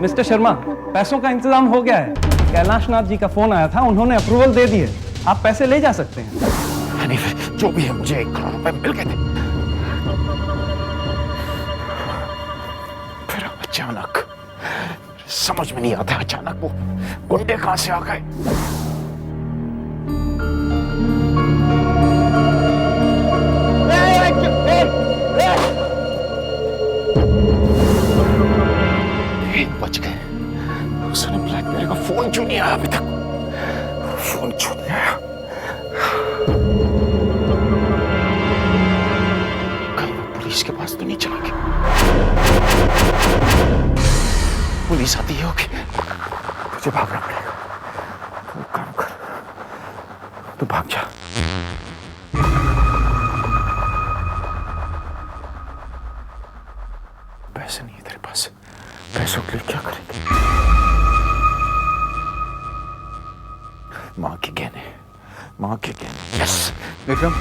मिस्टर शर्मा, पैसों का इंतजाम हो गया है। कैलाश नाथ जी का फोन आया था, उन्होंने अप्रूवल दे दी है। आप पैसे ले जा सकते हैं। नहीं, जो भी है मुझे 1 करोड़ रुपए मिल गए थे। फिर अचानक समझ में नहीं आता, अचानक वो गुंडे कहां से आ गए। बच गए। उसने ब्लैकमेलर का फोन क्यों नहीं आया अभी तक? फोन क्यों नहीं आया? कहीं वो पुलिस के पास तो नहीं चला गया? पुलिस आती है होगी, तुझे भागना पड़ेगा। वो काम कर, तू भाग जा। पैसे नहीं है तेरे पास, पैसों के लिए क्या करेंगे? मां के गहने, मां के गहने। यस विक्रम।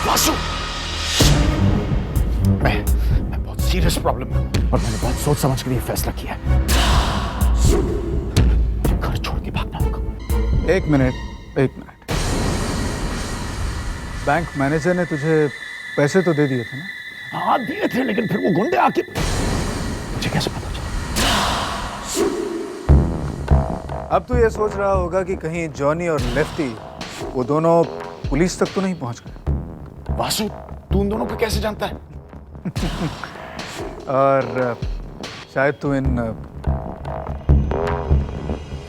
वासु, मैं बहुत सीरियस प्रॉब्लम में हूं और मैंने बहुत सोच समझ कर ये फैसला किया है। मुझे घर छोड़ के भागना होगा। एक मिनट। बैंक मैनेजर ने तुझे पैसे तो दे दिए थे ना? हाँ दिए थे, लेकिन फिर वो गुंडे आके, मुझे कैसे पता चला? अब तू ये सोच रहा होगा कि कहीं जॉनी और लेफ्टी वो दोनों पुलिस तक तो नहीं पहुंच गए। वासु, तू उन दोनों को कैसे जानता है? और शायद तू इन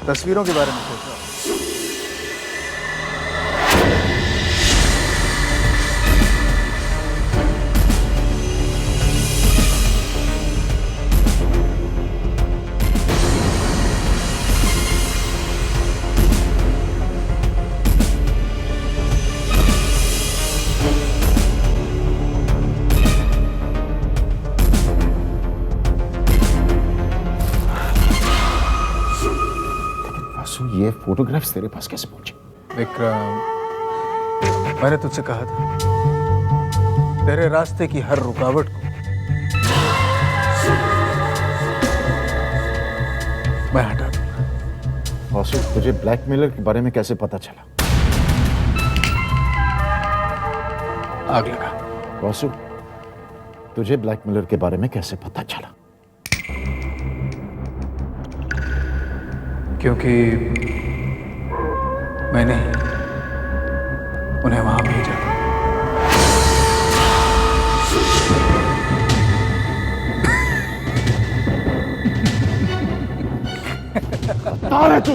तस्वीरों के बारे में सोच रहा है। ये फोटोग्राफ्स तेरे पास कैसे पहुंचे? विक्रम, मैंने तुझसे कहा था तेरे रास्ते की हर रुकावट को मैं हटा दूंगा। वासु, तुझे ब्लैकमेलर के बारे में कैसे पता चला? आग लगा। वासु, तुझे ब्लैकमेलर के बारे में कैसे पता चला? क्योंकि मैंने उन्हें वहां भेजा। बता रहे तू?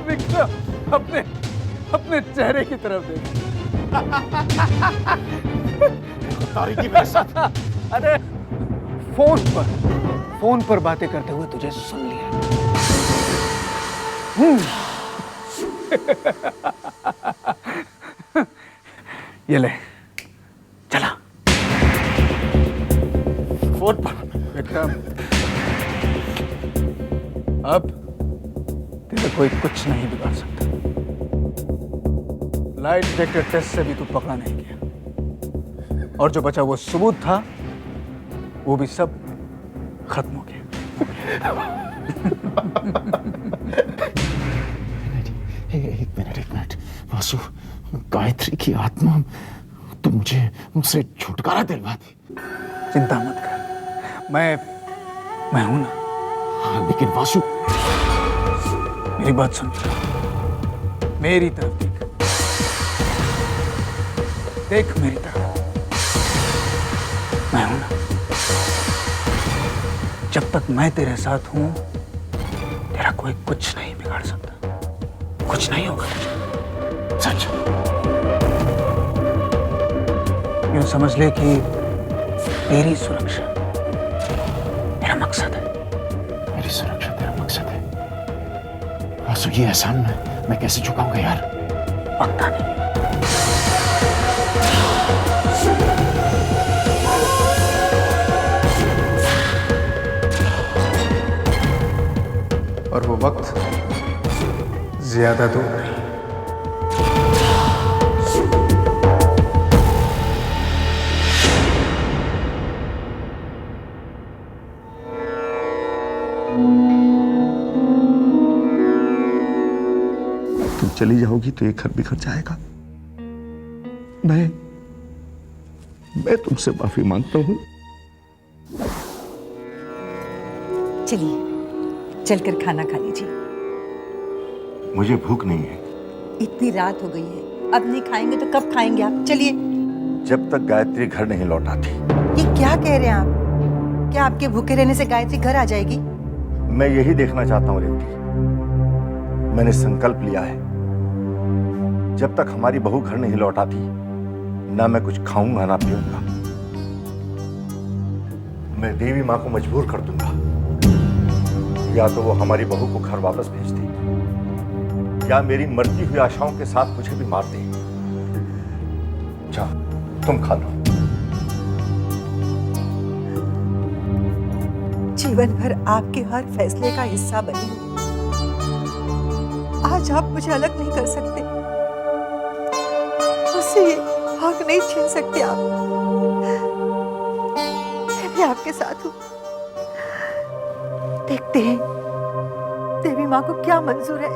विक्रम, अपने चेहरे की तरफ देख। तारीखी मेरे साथ। अरे फोन पर बातें करते हुए तुझे सुन लिया। ये ले, चला फोन पर। विक्रम, अब तेरा कोई कुछ नहीं बिगाड़ सकता। लाइट डिटेक्टर टेस्ट से भी तू पकड़ा नहीं गया, और जो बचा वो सबूत था, वो भी सब खत्म हो गया। एक मिनट वासु, गायत्री की आत्मा तो मुझे मुझसे छुटकारा दिलवा दी। चिंता मत कर, मैं हूं ना। हाँ, लेकिन वासु, मेरी बात सुन, मेरी तरफ देख, देख मेरी तरफ, मैं हूं ना। जब तक मैं तेरे साथ हूं, तेरा कोई कुछ नहीं बिगाड़ सकता, कुछ नहीं होगा तुझे। सच? यूं समझ ले कि तेरी सुरक्षा मेरा मकसद है। मेरी सुरक्षा तेरा मकसद है? वासु, ये एहसान मैं कैसे चुकाऊंगा यार? पक्का नहीं। और वो वक्त ज्यादा दूर नहीं। तुम चली जाओगी तो ये घर बिखर जाएगा। मैं तुमसे माफी मांगता हूं। चलिए, चलकर खाना खा लीजिए। मुझे भूख नहीं है। इतनी रात हो गई है, अब नहीं खाएंगे तो कब खाएंगे आप? चलिए। जब तक गायत्री घर नहीं लौट आती। ये क्या कह रहे हैं आप? क्या आपके भूखे रहने से गायत्री घर आ जाएगी? मैं यही देखना चाहता हूँ रेवती। मैंने संकल्प लिया है, जब तक हमारी बहू घर नहीं लौट आती, ना मैं कुछ खाऊंगा ना पीऊंगा। मैं देवी माँ को मजबूर कर दूंगा, या तो वो हमारी बहू को घर वापस भेज दे, या मेरी मरती हुई आशाओं के साथ मुझे भी मार दे। जा, तुम खा लो। जीवन भर आपके हर फैसले का हिस्सा बनी हूं। आज आप मुझे अलग नहीं कर सकते, मुझसे ये हक नहीं छीन सकते आप। मैं भी आपके साथ हूं। देखते हैं देवी माँ को क्या मंजूर है।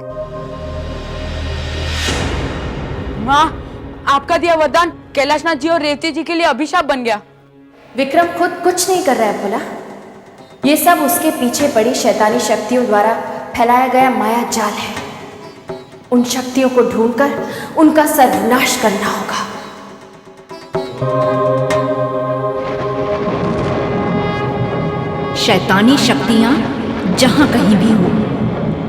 माँ, आपका दिया वरदान कैलाशनाथ जी और रेवती जी के लिए अभिशाप बन गया। विक्रम खुद कुछ नहीं कर रहा है बोला। ये सब उसके पीछे पड़ी शैतानी शक्तियों द्वारा फैलाया गया माया जाल है। उन शक्तियों को ढूंढकर उनका सर्वनाश करना होगा। शैतानी शक्तियां जहां कहीं भी हो,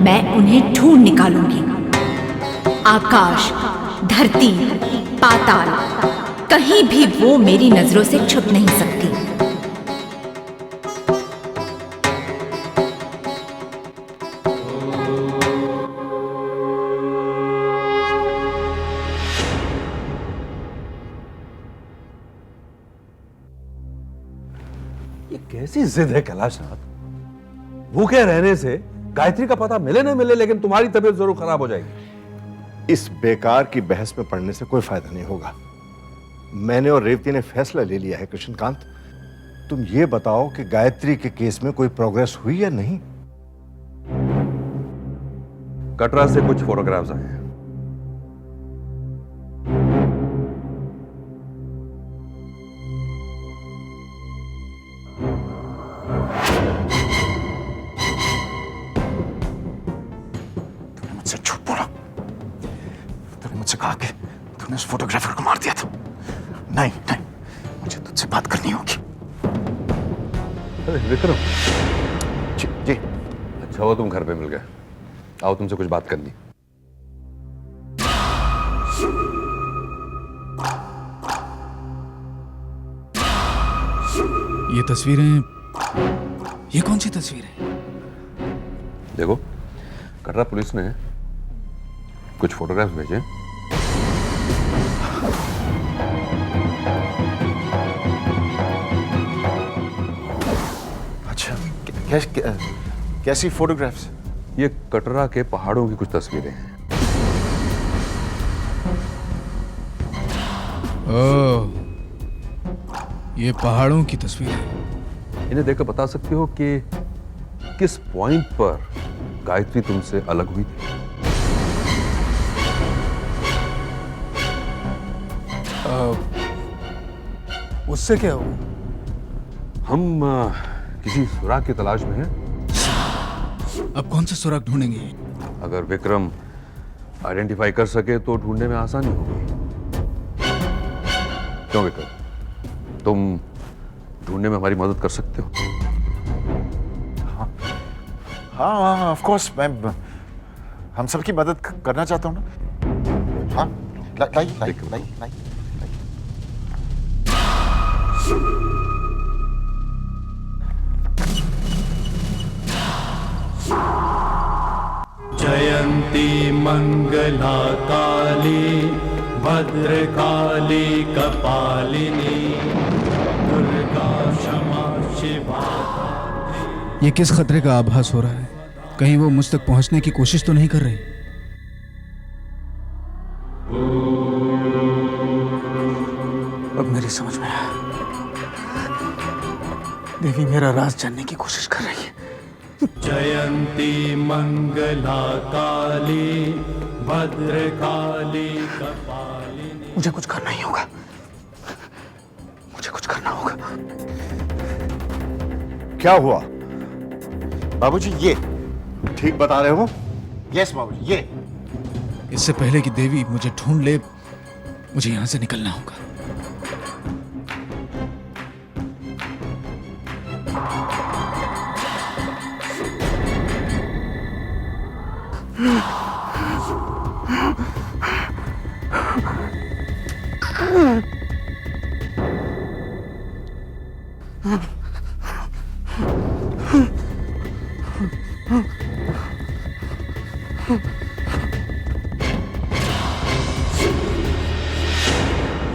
मैं उन्हें ढूंढ निकालूंगी। आकाश, धरती, पाताल, कहीं भी वो मेरी नजरों से छुप नहीं सकती। ये कैसी जिद है कैलाशनाथ? भूखे रहने से गायत्री का पता मिले न मिले, लेकिन तुम्हारी तबीयत जरूर खराब हो जाएगी। इस बेकार की बहस में पड़ने से कोई फायदा नहीं होगा। मैंने और रेवती ने फैसला ले लिया है। कृष्णकांत, तुम ये बताओ कि गायत्री के केस में कोई प्रोग्रेस हुई या नहीं? कटरा से कुछ फोटोग्राफ्स आए हैं। तूने मुझसे झूठ बोला। तूने मुझसे कहा कि तूने उस फोटोग्राफर को मार दिया था। नहीं नहीं, मुझे तुझसे बात करनी होगी। अरे विक्रम। जी। अच्छा हुआ तुम घर पे मिल गए। आओ, तुमसे कुछ बात करनी। ये तस्वीरें, ये कौन सी तस्वीरें? देखो, कटरा पुलिस ने कुछ फोटोग्राफ्स भेजे। अच्छा, कैसी फोटोग्राफ्स? ये कटरा के पहाड़ों की कुछ तस्वीरें हैं। ओह, ये पहाड़ों की तस्वीर है। इन्हें देखकर बता सकते हो कि किस पॉइंट पर गायत्री तुमसे अलग हुई थी? उससे क्या हुआ? हम किसी सुराग की तलाश में हैं। अब कौन सा सुराग ढूंढेंगे? अगर विक्रम आइडेंटिफाई कर सके तो ढूंढने में आसानी होगी। क्यों विक्रम, तुम ढूंढने में हमारी मदद कर सकते हो? हाँ ऑफ कोर्स, मैं हम सबकी मदद करना चाहता हूँ ना। हाँ लाई। जयंती मंगला काली भद्रकाली कपालिनी दुर्गा क्षमा शिवा। ये किस खतरे का आभास हो रहा है? कहीं वो मुझ तक पहुंचने की कोशिश तो नहीं कर रही? अब मेरी समझ में आया, देवी मेरा राज जानने की कोशिश कर रही है। जयंती मंगला काली भद्रकाली कपालिनी। मुझे कुछ करना ही होगा, मुझे कुछ करना होगा। क्या हुआ बाबूजी? ये ठीक बता रहे हो? यस बाबूजी, ये। इससे पहले कि देवी मुझे ढूंढ ले, मुझे यहां से निकलना होगा।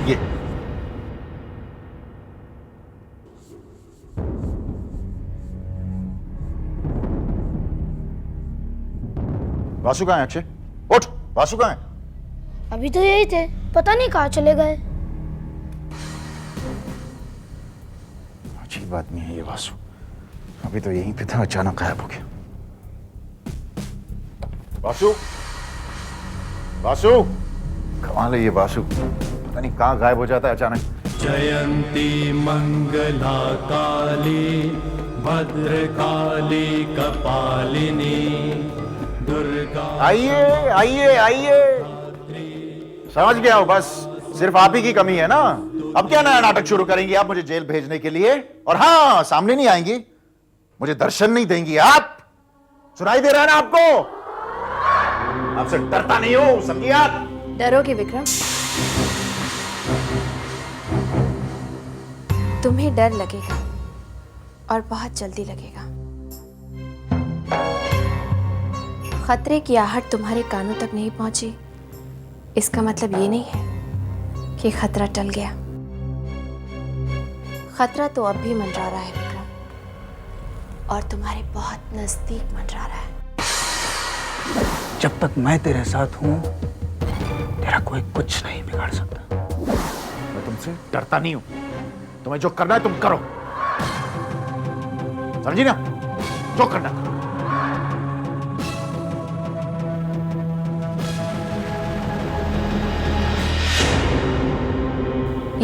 ये वासु कहाँ है? अक्षय उठ, वासु कहाँ है? अभी तो यही थे, पता नहीं कहाँ चले गए। अजीब आदमी है ये वासु, अभी तो यहीं पे था, अचानक गायब हो गया। वासु, वासु, कमाल है ये वासु, पता नहीं कहाँ गायब हो जाता है अचानक। जयंती मंगला काली भद्रकाली कपालिनी दुर्गा। आइए आइए आइए, समझ गया हूं, बस सिर्फ आप ही की कमी है ना। अब क्या नया नाटक शुरू करेंगी आप मुझे जेल भेजने के लिए? और हाँ, सामने नहीं आएंगी, मुझे दर्शन नहीं देंगी आप। सुनाई दे रहा है ना आपको? आपसे डरता नहीं हूं, समझिए आप। डरोगे विक्रम? तुम्हें डर लगेगा और बहुत जल्दी लगेगा। खतरे की आहट तुम्हारे कानों तक नहीं पहुंची, इसका मतलब ये नहीं है कि खतरा टल गया। खतरा तो अब भी मंडरा रहा है विक्रम, और तुम्हारे बहुत नजदीक मंडरा रहा है। जब तक मैं तेरे साथ हूं, तेरा कोई कुछ नहीं बिगाड़ सकता। मैं तुमसे डरता नहीं हूं, तुम्हें जो करना है तुम करो, समझी ना? जो करना है।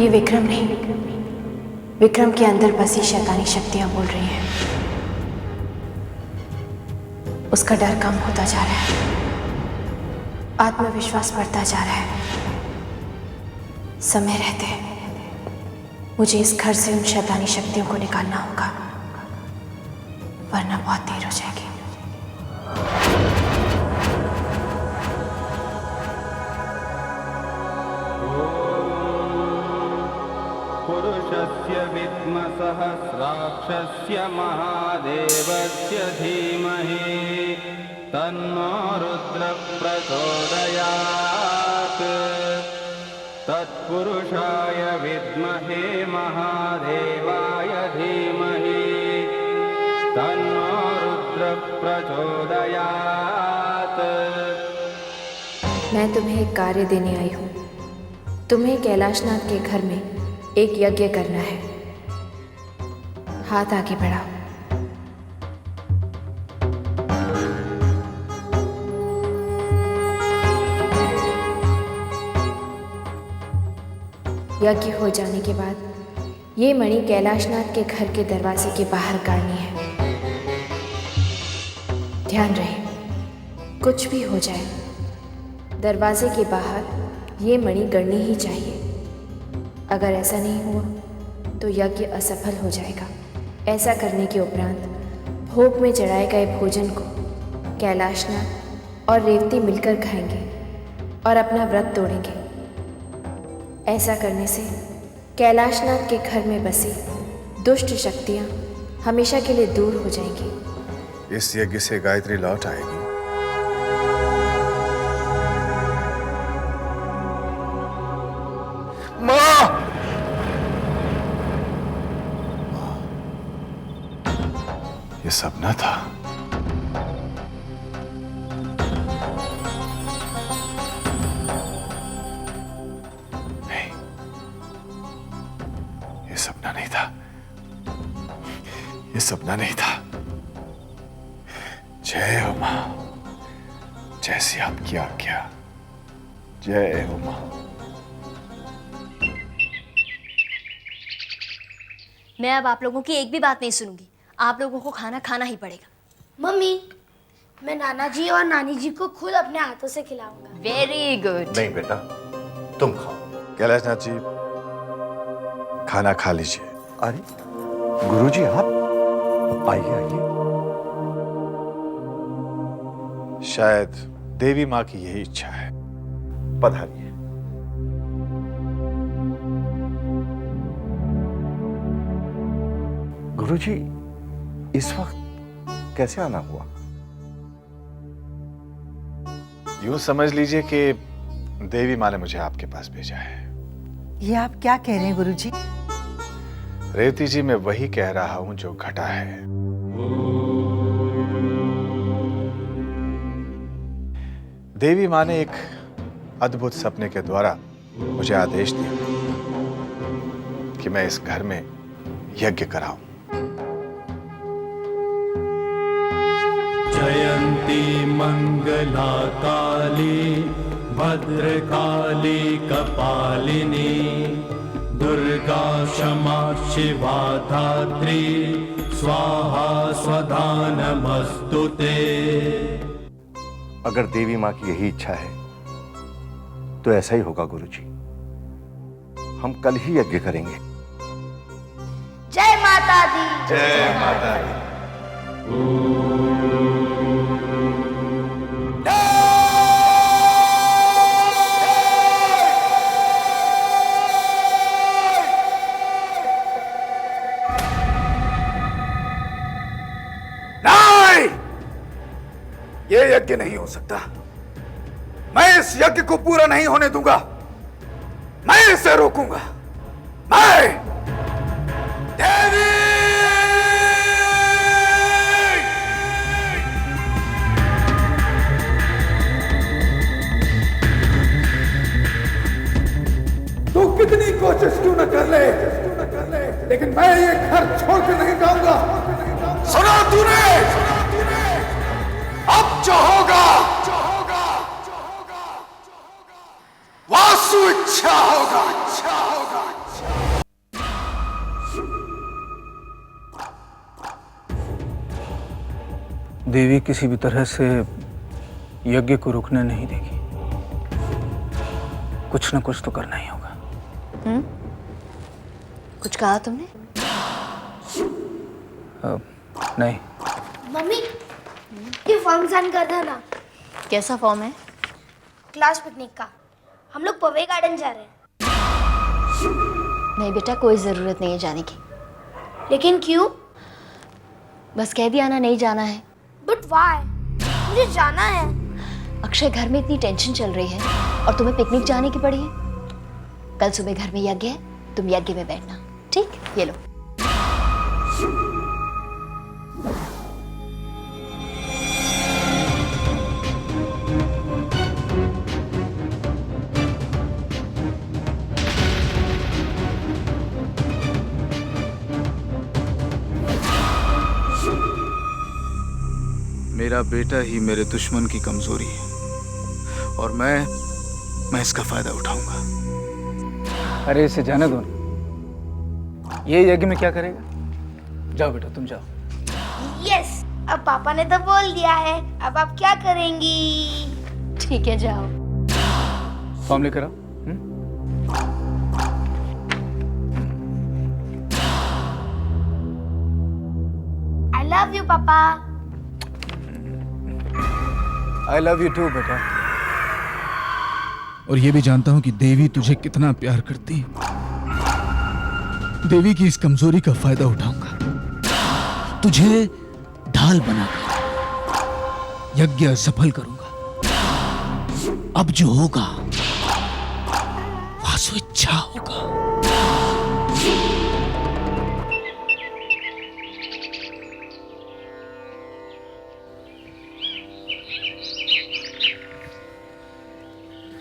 ये विक्रम नहीं, विक्रम के अंदर बसी शैतानी शक्तियां बोल रही हैं। उसका डर कम होता जा रहा है, आत्मविश्वास बढ़ता जा रहा है। समय रहते मुझे इस घर से उन शैतानी शक्तियों को निकालना होगा, वरना बहुत देर हो जाएगी। पुरुषस्य विद्म सहस्राक्षस्य महादेवस्य धीमहि तन्नो रुद्र प्रचोदयात्। तत्पुरुषाय विद्महे महादेवाय धीमहि तन्नो रुद्र प्रचोदयात्। मैं तुम्हें एक कार्य देने आई हूँ। तुम्हें कैलाशनाथ के घर में एक यज्ञ करना है। हाथ आगे बढ़ाओ। यज्ञ हो जाने के बाद ये मणि कैलाशनाथ के घर के दरवाजे के बाहर गाड़नी है। ध्यान रहे, कुछ भी हो जाए, दरवाजे के बाहर ये मणि गड़नी ही चाहिए। अगर ऐसा नहीं हुआ तो यज्ञ असफल हो जाएगा। ऐसा करने के उपरांत भोग में चढ़ाए गए भोजन को कैलाशनाथ और रेवती मिलकर खाएंगे और अपना व्रत तोड़ेंगे। ऐसा करने से कैलाशनाथ के घर में बसी दुष्ट शक्तियाँ हमेशा के लिए दूर हो जाएंगी। इस यज्ञ से गायत्री लौट आएगी। माँ! ये सपना था। नहीं, ये सपना नहीं था। ये सपना नहीं था। जय हो मां, जैसी आपकी आज्ञा। जय हो मां। मैं अब आप लोगों की एक भी बात नहीं सुनूंगी। आप लोगों को खाना खाना ही पड़ेगा। मम्मी, मैं नाना जी और नानी जी को खुद अपने हाथों से खिलाऊंगा। Very good. नहीं बेटा, तुम खाओ। कैलाशनाथ जी, खाना खा लीजिए। अरे गुरुजी, आप आइए आइए। शायद देवी माँ की यही इच्छा है। पधारिए। गुरुजी, इस वक्त कैसे आना हुआ? यूं समझ लीजिए कि देवी माँ ने मुझे आपके पास भेजा है। ये आप क्या कह रहे हैं गुरुजी? रेवती जी, मैं वही कह रहा हूं जो घटा है। देवी माँ ने एक अद्भुत सपने के द्वारा मुझे आदेश दिया कि मैं इस घर में यज्ञ कराऊं। जयंती मंगला काली भद्रकाली कपालिनी दुर्गा क्षमा शिवा धात्री स्वाहा स्वधा नमस्तुते। अगर देवी माँ की यही इच्छा है तो ऐसा ही होगा गुरुजी। हम कल ही यज्ञ करेंगे। जय माता दी। जय माता दी। नहीं, ये यज्ञ नहीं हो सकता। मैं इस यज्ञ को पूरा नहीं होने दूंगा। मैं इसे रोकूंगा। मैं देवी! तू कितनी कोशिश क्यों न कर ले, लेकिन मैं ये घर छोड़ के नहीं जाऊंगा। सुना तूने? अब जो होगा वासु इच्छा होगा। देवी किसी भी तरह से यज्ञ को रुकने नहीं देगी। कुछ न कुछ तो करना ही होगा। कुछ कहा तुमने? नहीं। मम्मी, ये फॉर्म साइन कर देना। कैसा फॉर्म है? क्लास पिकनिक का। हम लोग पवे गार्डन जा रहे हैं। नहीं बेटा, कोई जरूरत नहीं है जाने की। लेकिन क्यों? बस कह दिया ना, नहीं जाना है। But why? मुझे जाना है। अक्षय, घर में इतनी टेंशन चल रही है और तुम्हें पिकनिक जाने की पड़ी है। कल सुबह घर में यज्ञ है, तुम यज्ञ में बैठना। ठीक, ये लो। मेरा बेटा ही मेरे दुश्मन की कमजोरी है और मैं इसका फायदा उठाऊंगा। अरे इसे जाने दो। ये यज्ञ में क्या करेगा? जाओ बेटा तुम जाओ। यस, अब पापा ने तो बोल दिया है, अब आप क्या करेंगी? ठीक है जाओ। फॉर्म लेकर आओ। आई लव यू पापा। आई लव यू टू बेटा। और ये भी जानता हूं कि देवी तुझे कितना प्यार करती है। देवी की इस कमजोरी का फायदा उठाऊंगा, तुझे ढाल बनाकर यज्ञ सफल करूंगा। अब जो होगा वह स्वेच्छा होगा।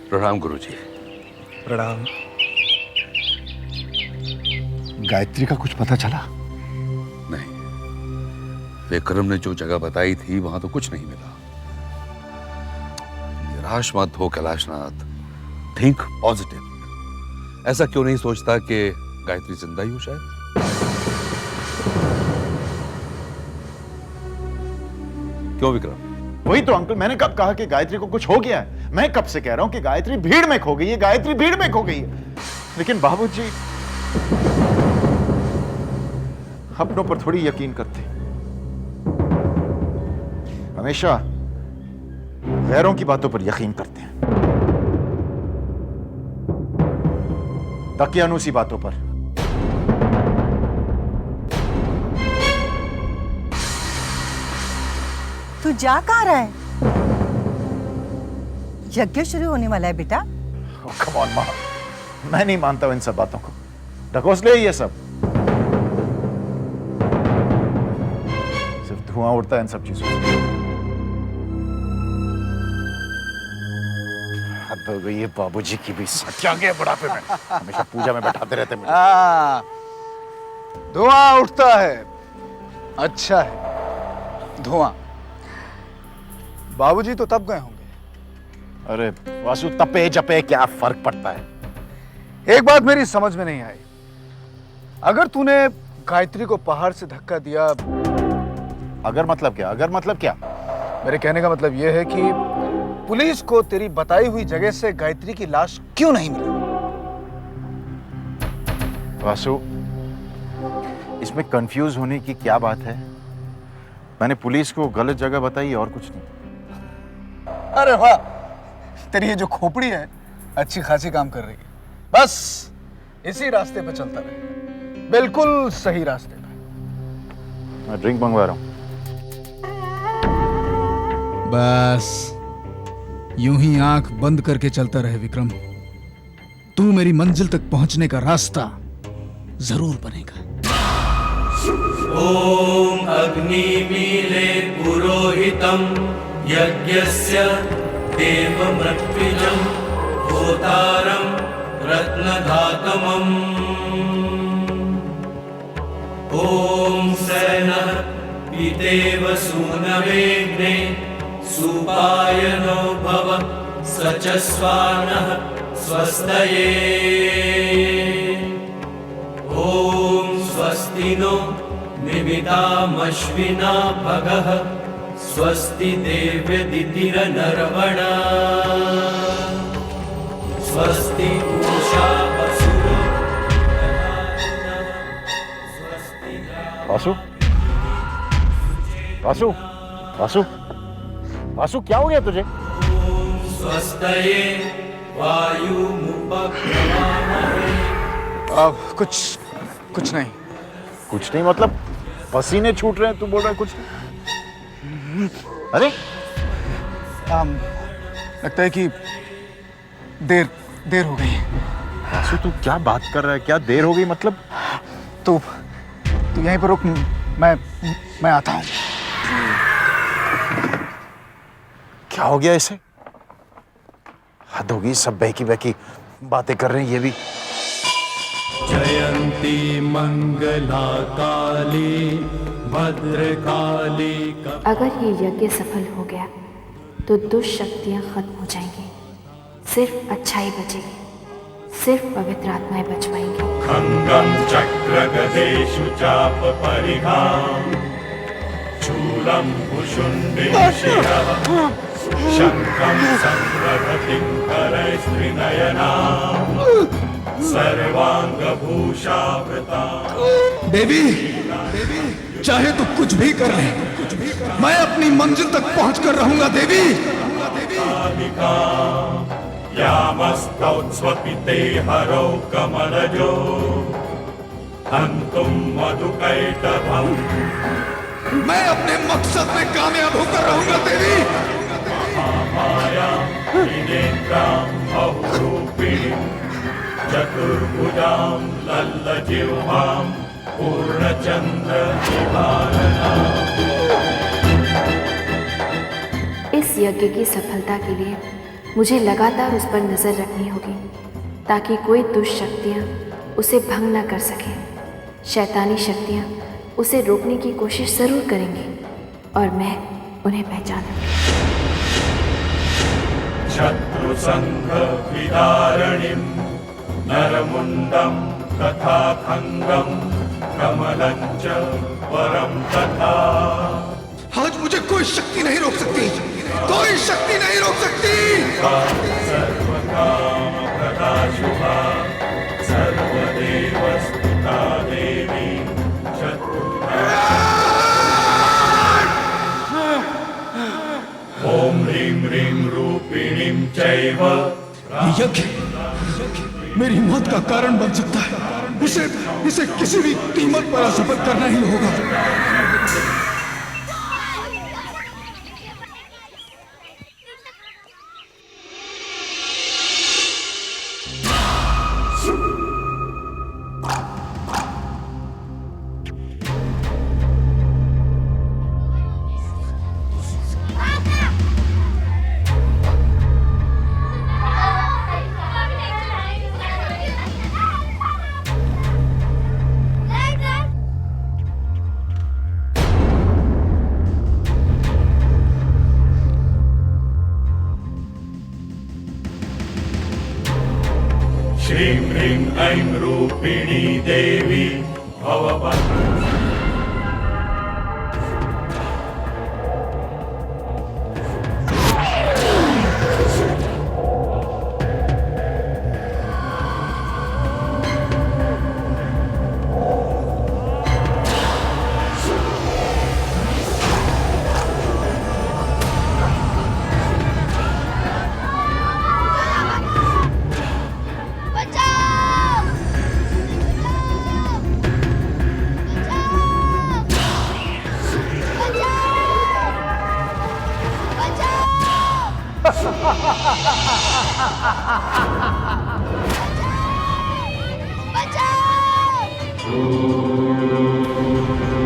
प्रणाम गुरुजी। प्रणाम। गायत्री का कुछ पता चला? नहीं, विक्रम ने जो जगह बताई थी वहां तो कुछ नहीं मिला। निराश मत हो कैलाशनाथ, थिंक पॉजिटिव। ऐसा क्यों नहीं सोचता कि गायत्री जिंदा ही हो शायद? क्यों विक्रम? वही तो अंकल, मैंने कब कहा कि गायत्री को कुछ हो गया है? मैं कब से कह रहा हूं कि गायत्री भीड़ में खो गई है, गायत्री भीड़ में खो गई है। लेकिन बाबूजी अपनों पर थोड़ी यकीन करते, हमेशा गैरों की बातों पर यकीन करते हैं, दकियानूसी बातों पर। तू जा कहाँ रहा है? यज्ञ शुरू होने वाला है बेटा। कम ऑन माँ, मैं नहीं मानता हूं इन सब बातों को। ढकोस ले ये सब, सिर्फ धुआं उड़ता है इन सब चीजों से। हद हो गई है बाबूजी की भी, सटिया गए बुढ़ापे में, हमेशा पूजा में बैठाते रहते मुझे। धुआं उठता है, अच्छा है धुआं। बाबूजी तो तब गए होंगे। अरे वासु, तपे जपे क्या फर्क पड़ता है? एक बात मेरी समझ में नहीं आई, अगर तूने गायत्री को पहाड़ से धक्का दिया, अगर मतलब क्या? अगर मतलब क्या? मेरे कहने का मतलब यह है कि पुलिस को तेरी बताई हुई जगह से गायत्री की लाश क्यों नहीं मिली? वासु, इसमें कंफ्यूज होने की क्या बात है? मैंने पुलिस को गलत जगह बताई और कुछ नहीं। अरे वाह, तेरी ये जो खोपड़ी है अच्छी खासी काम कर रही है। बस इसी रास्ते पे चलता रहे, बिल्कुल सही रास्ते पे। मैं ड्रिंक मंगवा रहा हूं। बस यूं ही आंख बंद करके चलता रहे विक्रम, तू मेरी मंजिल तक पहुंचने का रास्ता जरूर बनेगा। ओम अग्निमीले पुरोहितम यज्ञस्य देवमृत्युजं होतारं रत्नधातमम्। ओम सैनः पितेव सूनवेग्ने सुपायनो भव सचस्वानः स्वस्तये। ओम स्वस्ति नो निमितामश्विना भगः स्वस्ति देव्यदितिरनर्वणा स्वस्ति पूषा असुरो। वासु, वासु, वासु, वासु, क्या हो गया तुझे? स्वस्तये वायुमुपक्रमामहे। कुछ नहीं। कुछ नहीं मतलब पसीने छूट रहे हैं, तू बोल रहा है कुछ नहीं? अरे लगता है कि देर हो गई है। वासु, तू क्या बात कर रहा है? क्या देर हो गई मतलब? तू यहीं पर रुक, मैं आता हूं। क्या हो गया इसे? हद होगी, सब बहकी बहकी बातें कर रहे हैं ये भी। जयंती मंगला काली भद्रकाली। अगर ये यज्ञ सफल हो गया तो दुष्ट शक्तियां खत्म हो जाएंगी, सिर्फ अच्छाई बचेगी। सिर्फ पवित्र आत्माएं बच पाएंगी। खंगं चक्रगदेषु चाप परिघाम् शूलं कुशुण्डिं शिरः शङ्खं संरभतिं करैस्त्रिनयनाम् सर्वाङ्गभूषावृताम्। देवी, चाहे तो कुछ भी कर ले, मैं अपनी मंजिल तक पहुंचकर रहूंगा देवी। यामस्तौत्स्वपिते हरौ कमलजो हन्तुं मधुकैटभम्। मैं अपने मकसद में कामयाब होकर रहूंगा देवी। महामाया त्रिनेत्रां बहुरूपिणीं चतुर्भुजां लल्लजिह्वां पूर्णचन्द्र विभावनाम्। इस यज्ञ की सफलता के लिए मुझे लगातार उस पर नजर रखनी होगी ताकि कोई दुष्ट शक्तियाँ उसे भंग न कर सके। शैतानी शक्तियाँ उसे रोकने की कोशिश जरूर करेंगी और मैं उन्हें पहचानूंगी। शत्रुसंघ विदारणिं नरमुंडं तथा खंगं कमलं च वरं तथा। आज मुझे कोई शक्ति नहीं रोक सकती, कोई शक्ति नहीं रोक सकती। सर्वकाम प्रदा शुभा सर्वदेवस्तुता देवी ओम ह्रीं ह्रीं रूपिणीं चैव। यज्ञ मेरी मौत का कारण बन सकता है, इसे किसी भी कीमत पर असफल करना ही होगा। श्रीं ह्रीं ऐं रूपिणी देवी भवभद्र।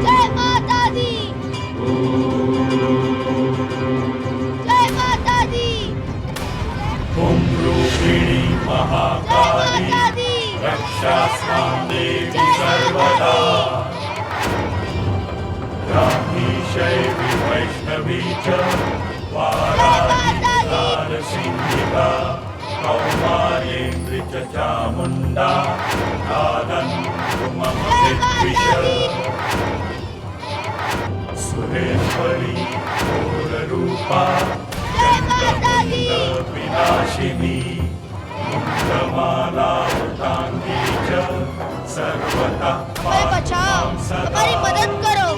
जय माता दी, जय माता दी, ओम रूपिणी महाकाली रक्षास्तां देवी सर्वदा। ब्राह्मी शैवी वैष्णवी च वाराही सिंहिका कौमार्येन्द्रि च चामुण्डा मम विद्विष। सुरेश्वरी घोररूपा विनाशिनी मुण्डमालावृताङ्गी च सर्वतः हमें बचाओ, हमारी मदद करो,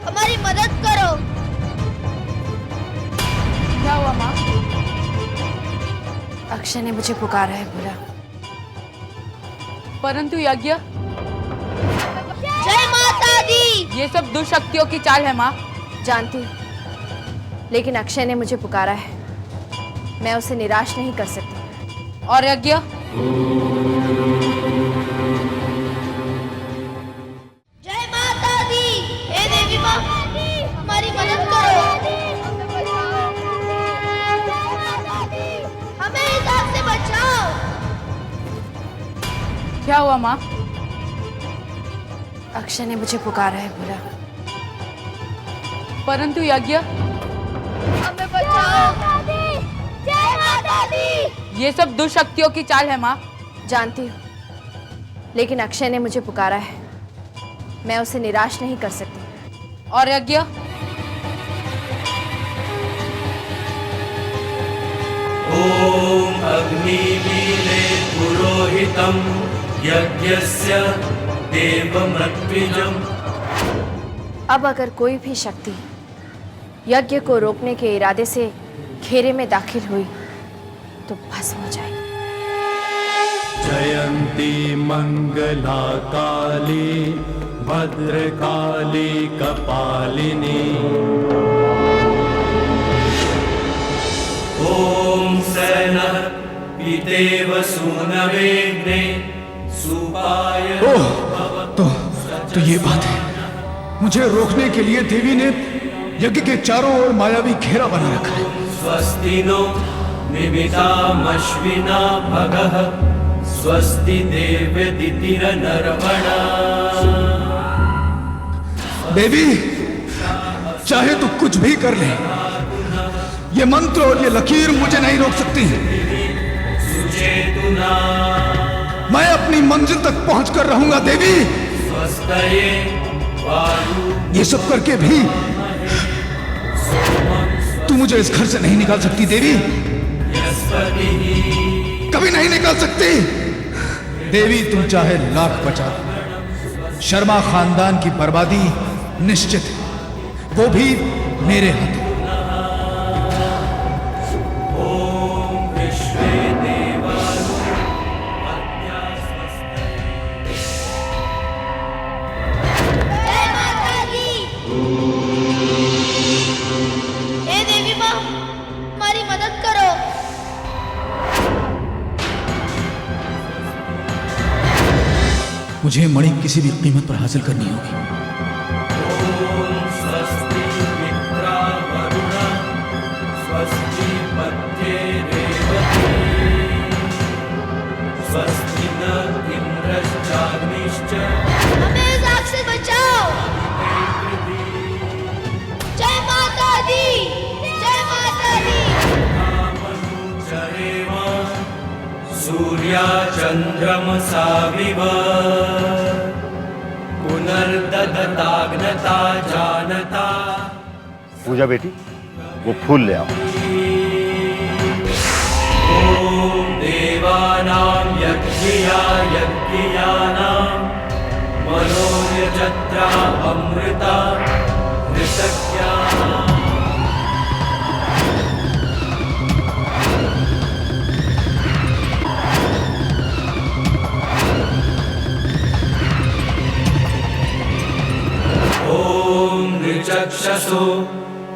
हमारी मदद करो। क्या हुआ माँ? अक्षय ने मुझे पुकारा है बोला। परंतु यज्ञ। जय माता दी। ये सब दुष्शक्तियों की चाल है माँ। जानती हूँ, लेकिन अक्षय ने मुझे पुकारा है, मैं उसे निराश नहीं कर सकती। और यज्ञ? जय माता दी। हे देवी माँ, हमारी मदद करो, हमें इस आग से बचाओ। क्या हुआ माँ? अक्षय ने मुझे पुकारा है बोला। परंतु यज्ञ? हमें बचाओ। जय माता दी। ये सब दुष्शक्तियों की चाल है माँ। जानती हूँ, लेकिन अक्षय ने मुझे पुकारा है, मैं उसे निराश नहीं कर सकती। और यज्ञ? ओम अग्निमीले पुरोहितम यज्ञस्य देवमत्विजम्। अब अगर कोई भी शक्ति यज्ञ को रोकने के इरादे से घेरे में दाखिल हुई तो भस्म हो जाएगी। जयंती मंगला काली भद्रकाली कपालिनी। ओम सेना पितेव सूनवेग्ने सुपाय। तो ये बात है, मुझे रोकने के लिए देवी ने यज्ञ के चारों ओर मायावी घेरा बना रखा है। स्वस्ति नो निमितामश्विना भगः स्वस्ति देवदितिरनर्वणा। देवी, चाहे तो कुछ भी कर ले, ये मंत्र और ये लकीर मुझे नहीं रोक सकती। सुचेतुना मैं अपनी मंजिल तक पहुंचकर रहूंगा देवी। स्वस्तये वायु। ये सब करके भी तू मुझे इस घर से नहीं निकाल सकती देवी, कभी नहीं निकाल सकती। देवी, तुम चाहे लाख बचा दो, शर्मा खानदान की बर्बादी निश्चित है, वो भी मेरे हाथों। मुझे मणि किसी भी कीमत पर हासिल करनी होगी। स्वस्ति मित्रा वरुण स्वस्ति पत्ये रेवती स्वस्ति न इंद्रश्चाग्निश्च। हमें इस आग से बचाओ। जय माता दी, जय माता दी। सूर्या चंद्रमसाविव पुनर्ददताग्नता जानता। पूजा बेटी, वो फूल ले आओ। ओम देवानां यज्ञया यज्ञयानां मनोयजत्रा अमृता ऋतज्ञा। चक्षसो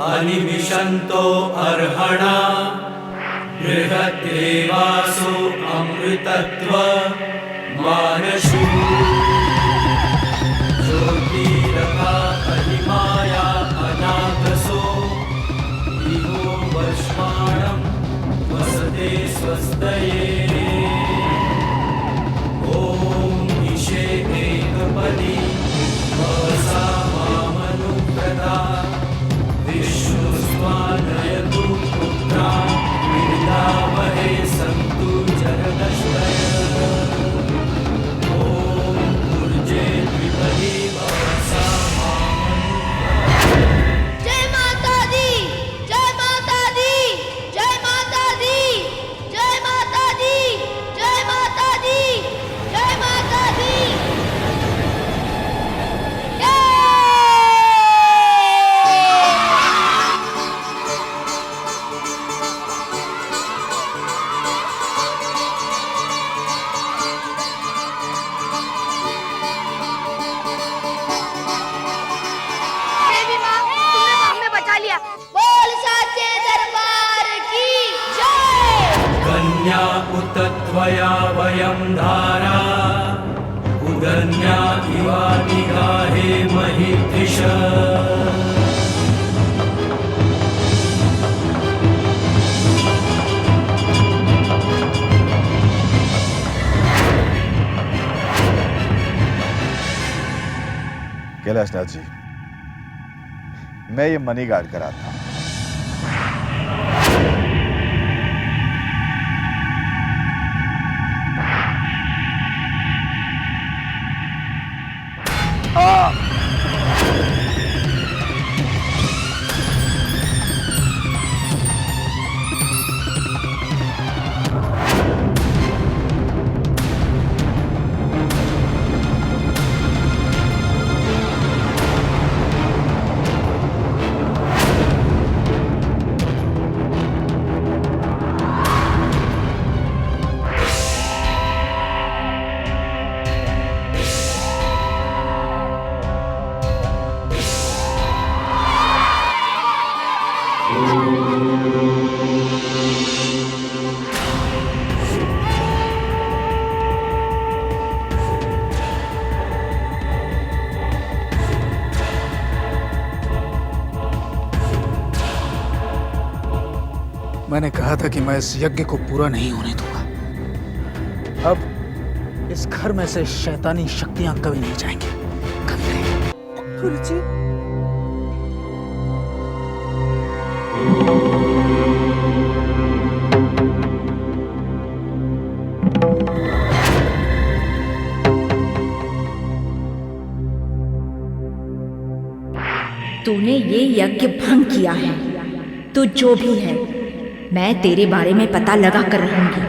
अनिमिषन्तो अर्हणा बृहद्देवासो अमृतत्व मानशु। ज्योतिरथा अहिमाया अनागसो इहो वर्ष्माणं वसते स्वस्तये। ओम ईशे एकपदी वसा विष्णुस्वानयतु पुत्रां विद्यामहे सन्तु जरदश्रय। ॐ ऊर्जे द्विपदी वसा जय माता दी, जय माता दी, जय माता दी, जय माता दी, जय माता दी, जय माता दी। बोल साचे दरबार की जय। कन्या उत त्वया वयं धारा उदन्या इवा निगाहे महिषिष। कैलाशनाथ जी, मैं ये मनी गार्ड कराता हूं। कहा था कि मैं इस यज्ञ को पूरा नहीं होने दूंगा। अब इस घर में से शैतानी शक्तियां कभी नहीं जाएंगी, कभी नहीं। गुरुजी, तूने ये यज्ञ भंग किया है, तो जो भी है मैं तेरे बारे में पता लगा कर रहूंगी।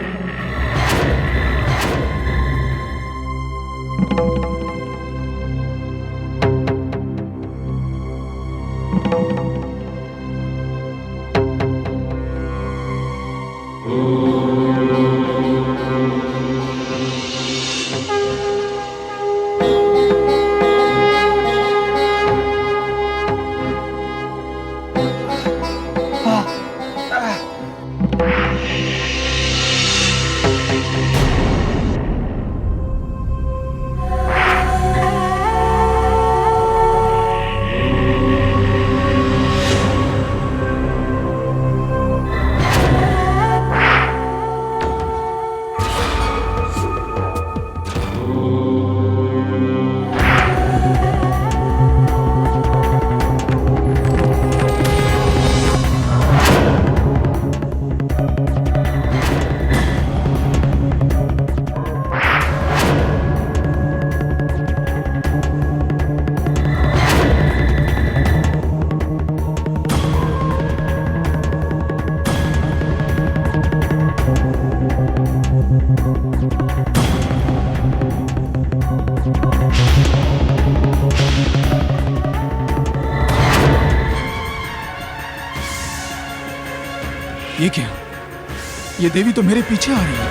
ये क्या? ये देवी तो मेरे पीछे आ रही है।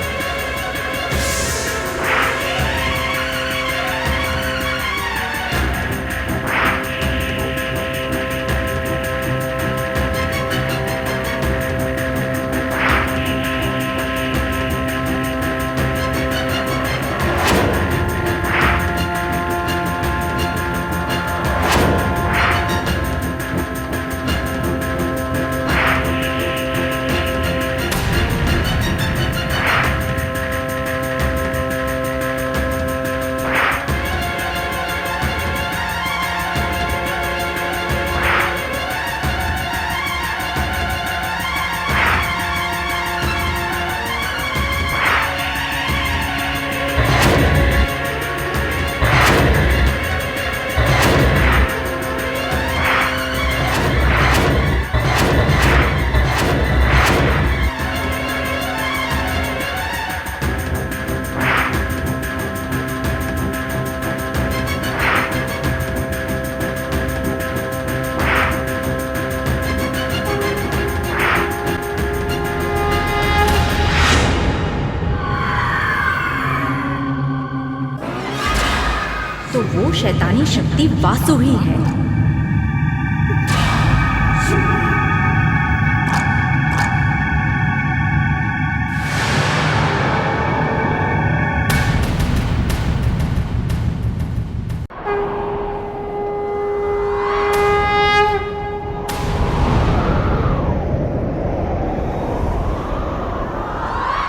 तो वो शैतानी शक्ति वासु ही है।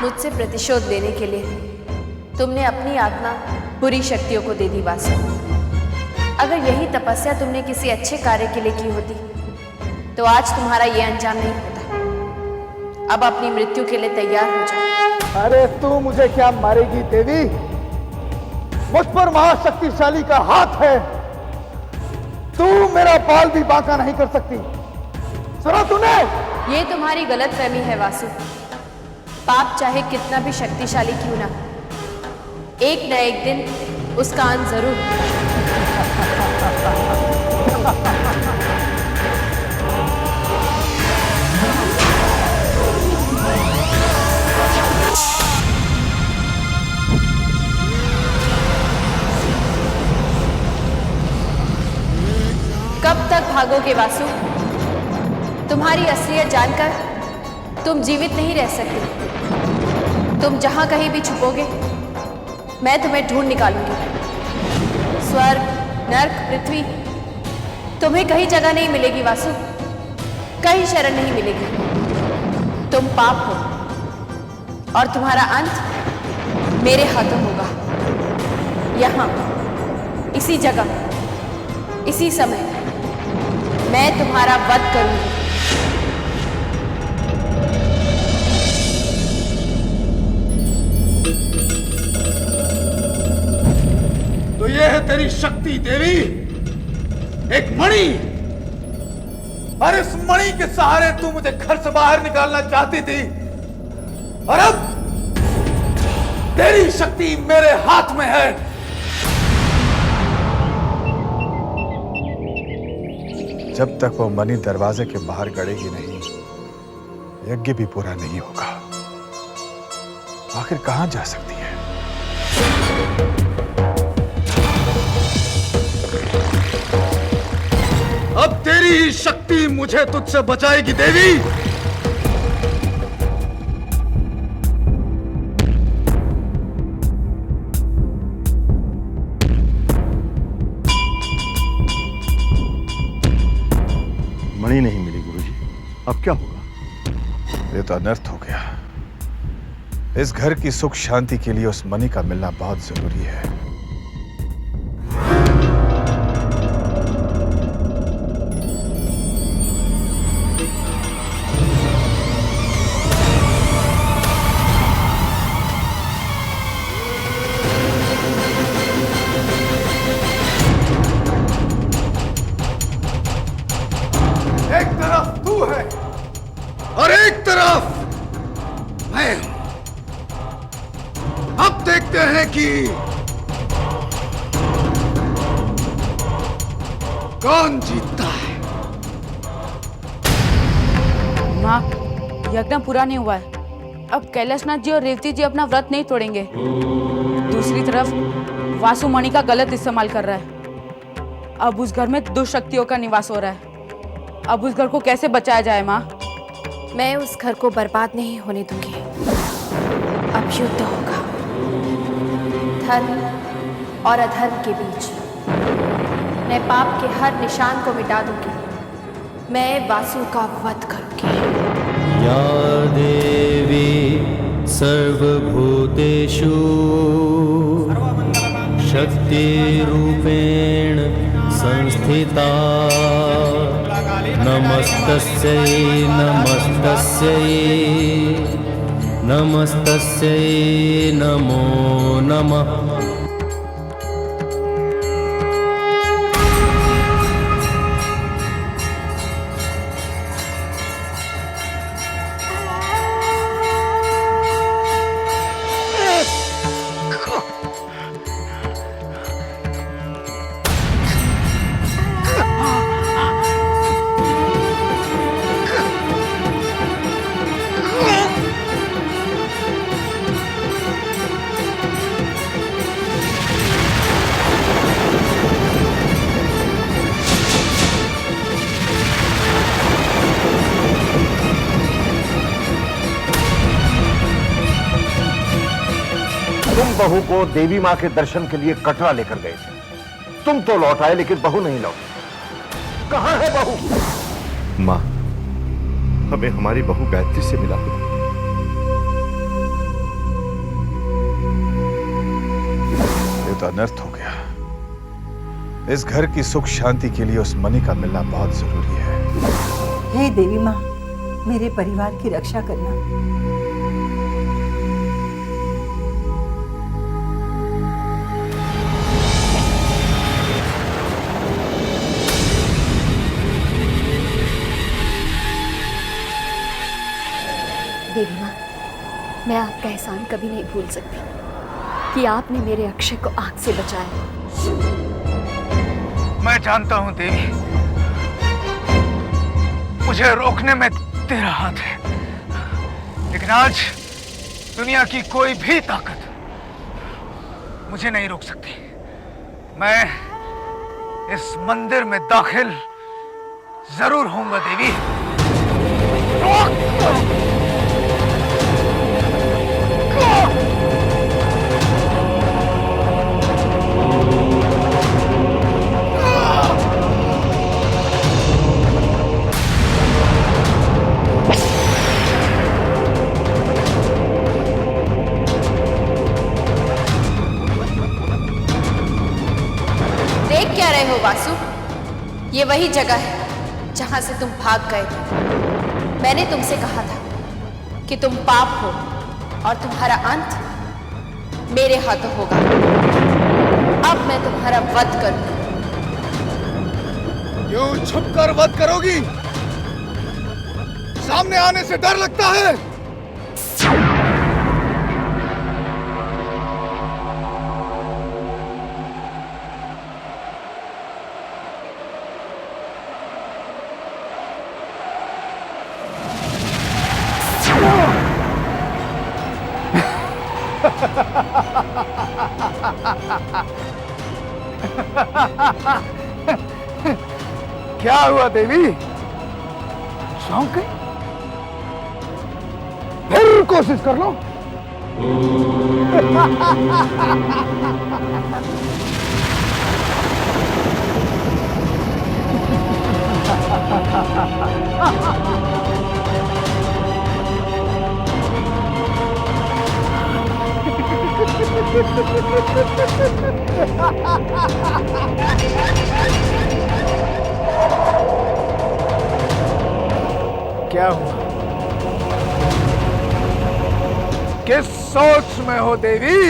मुझसे प्रतिशोध लेने के लिए तुमने अपनी आत्मा बुरी शक्तियों को दे दी वासु। अगर यही तपस्या तुमने किसी अच्छे कार्य के लिए की होती तो आज तुम्हारा ये अंजाम नहीं होता। अब अपनी मृत्यु के लिए तैयार हो जाओ। अरे तू मुझे क्या मारेगी देवी? मुझ पर महाशक्तिशाली का हाथ है। तू मेरा बाल भी बांका नहीं कर सकती। सुना तूने? ये तुम्हारी गलतफहमी है वासु। पाप चाहे कितना भी शक्तिशाली क्यों ना, एक न एक दिन उसका अंत जरूर। कब तक भागोगे वासु? तुम्हारी असलियत जानकर तुम जीवित नहीं रह सकते। तुम जहां कहीं भी छुपोगे मैं तुम्हें ढूंढ निकालूंगी। स्वर्ग, नर्क, पृथ्वी, तुम्हें कहीं जगह नहीं मिलेगी वासु, कहीं शरण नहीं मिलेगी। तुम पाप हो और तुम्हारा अंत मेरे हाथों होगा। यहां इसी जगह इसी समय मैं तुम्हारा वध करूंगी। तो ये है तेरी शक्ति देवी, एक मणि, और इस मणि के सहारे तू मुझे घर से बाहर निकालना चाहती थी, और अब तेरी शक्ति मेरे हाथ में है। जब तक वो मणि दरवाजे के बाहर गड़ेगी नहीं, यज्ञ भी पूरा नहीं होगा। आखिर कहां जा सकती है? अब तेरी ही शक्ति मुझे तुझसे बचाएगी देवी। मणि नहीं मिली गुरुजी, अब क्या होगा? ये तो अनर्थ हो गया। इस घर की सुख शांति के लिए उस मणि का मिलना बहुत जरूरी है। एक तरफ तू है और एक तरफ मैं हूं। अब देखते हैं कि कौन जीतता है। माँ, यज्ञ पूरा नहीं हुआ है। अब कैलाशनाथ जी और रेवती जी अपना व्रत नहीं तोड़ेंगे। दूसरी तरफ वासु मणि का गलत इस्तेमाल कर रहा है। अब उस घर में दुष्शक्तियों का निवास हो रहा है। अब उस घर को कैसे बचाया जाए माँ? मैं उस घर को बर्बाद नहीं होने दूंगी। अब युद्ध होगा धर्म और अधर्म के बीच। मैं पाप के हर निशान को मिटा दूंगी। मैं वासु का वध करूंगी। या देवी सर्वभूतेषु शक्तिरूपेण संस्थिता नमस्तस्यै नमस्तस्यै नमस्तस्यै नमो नमः। तुम बहू को देवी मां के दर्शन के लिए कटरा लेकर गए थे। तुम तो लौट आए लेकिन बहू नहीं लौटी। कहां है बहू? मां, हमें हमारी बहू गायत्री से मिला दो। ये तो अनर्थ हो गया। इस घर की सुख शांति के लिए उस मणि का मिलना बहुत जरूरी है। हे देवी माँ, मेरे परिवार की रक्षा करना। देवी माँ, मैं आपका एहसान कभी नहीं भूल सकती कि आपने मेरे अक्षय को आग से बचाया। मैं जानता हूं देवी, मुझे रोकने में तेरा हाथ है, लेकिन आज दुनिया की कोई भी ताकत मुझे नहीं रोक सकती। मैं इस मंदिर में दाखिल जरूर होऊंगा देवी। हो वासु, ये वही जगह है जहां से तुम भाग गए थे। मैंने तुमसे कहा था कि तुम पाप हो और तुम्हारा अंत मेरे हाथों होगा। अब मैं तुम्हारा वध करूंगी। क्यों छुपकर वध करोगी? सामने आने से डर लगता है? क्या हुआ देवी? चौंक गई? फिर कोशिश कर लो। क्या हुआ? किस सोच में हो देवी?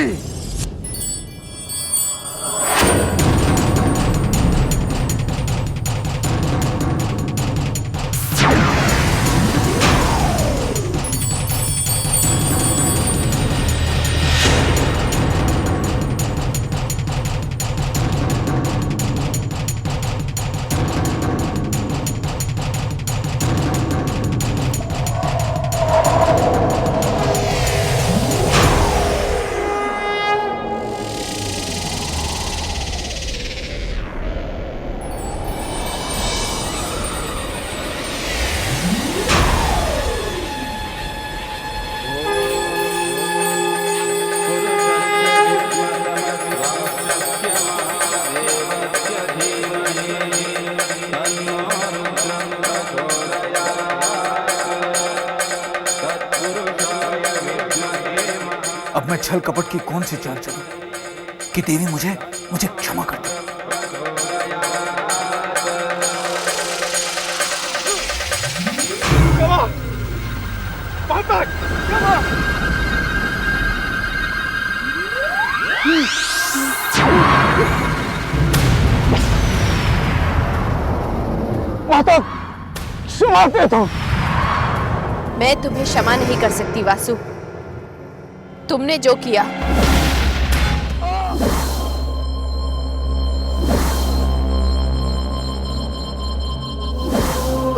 अब मैं छल कपट की कौन सी चाल चलूं कि देवी मुझे मुझे क्षमा कर दे। माता, क्षमा दे दो। मैं तुम्हें क्षमा नहीं कर सकती वासु। तुमने जो किया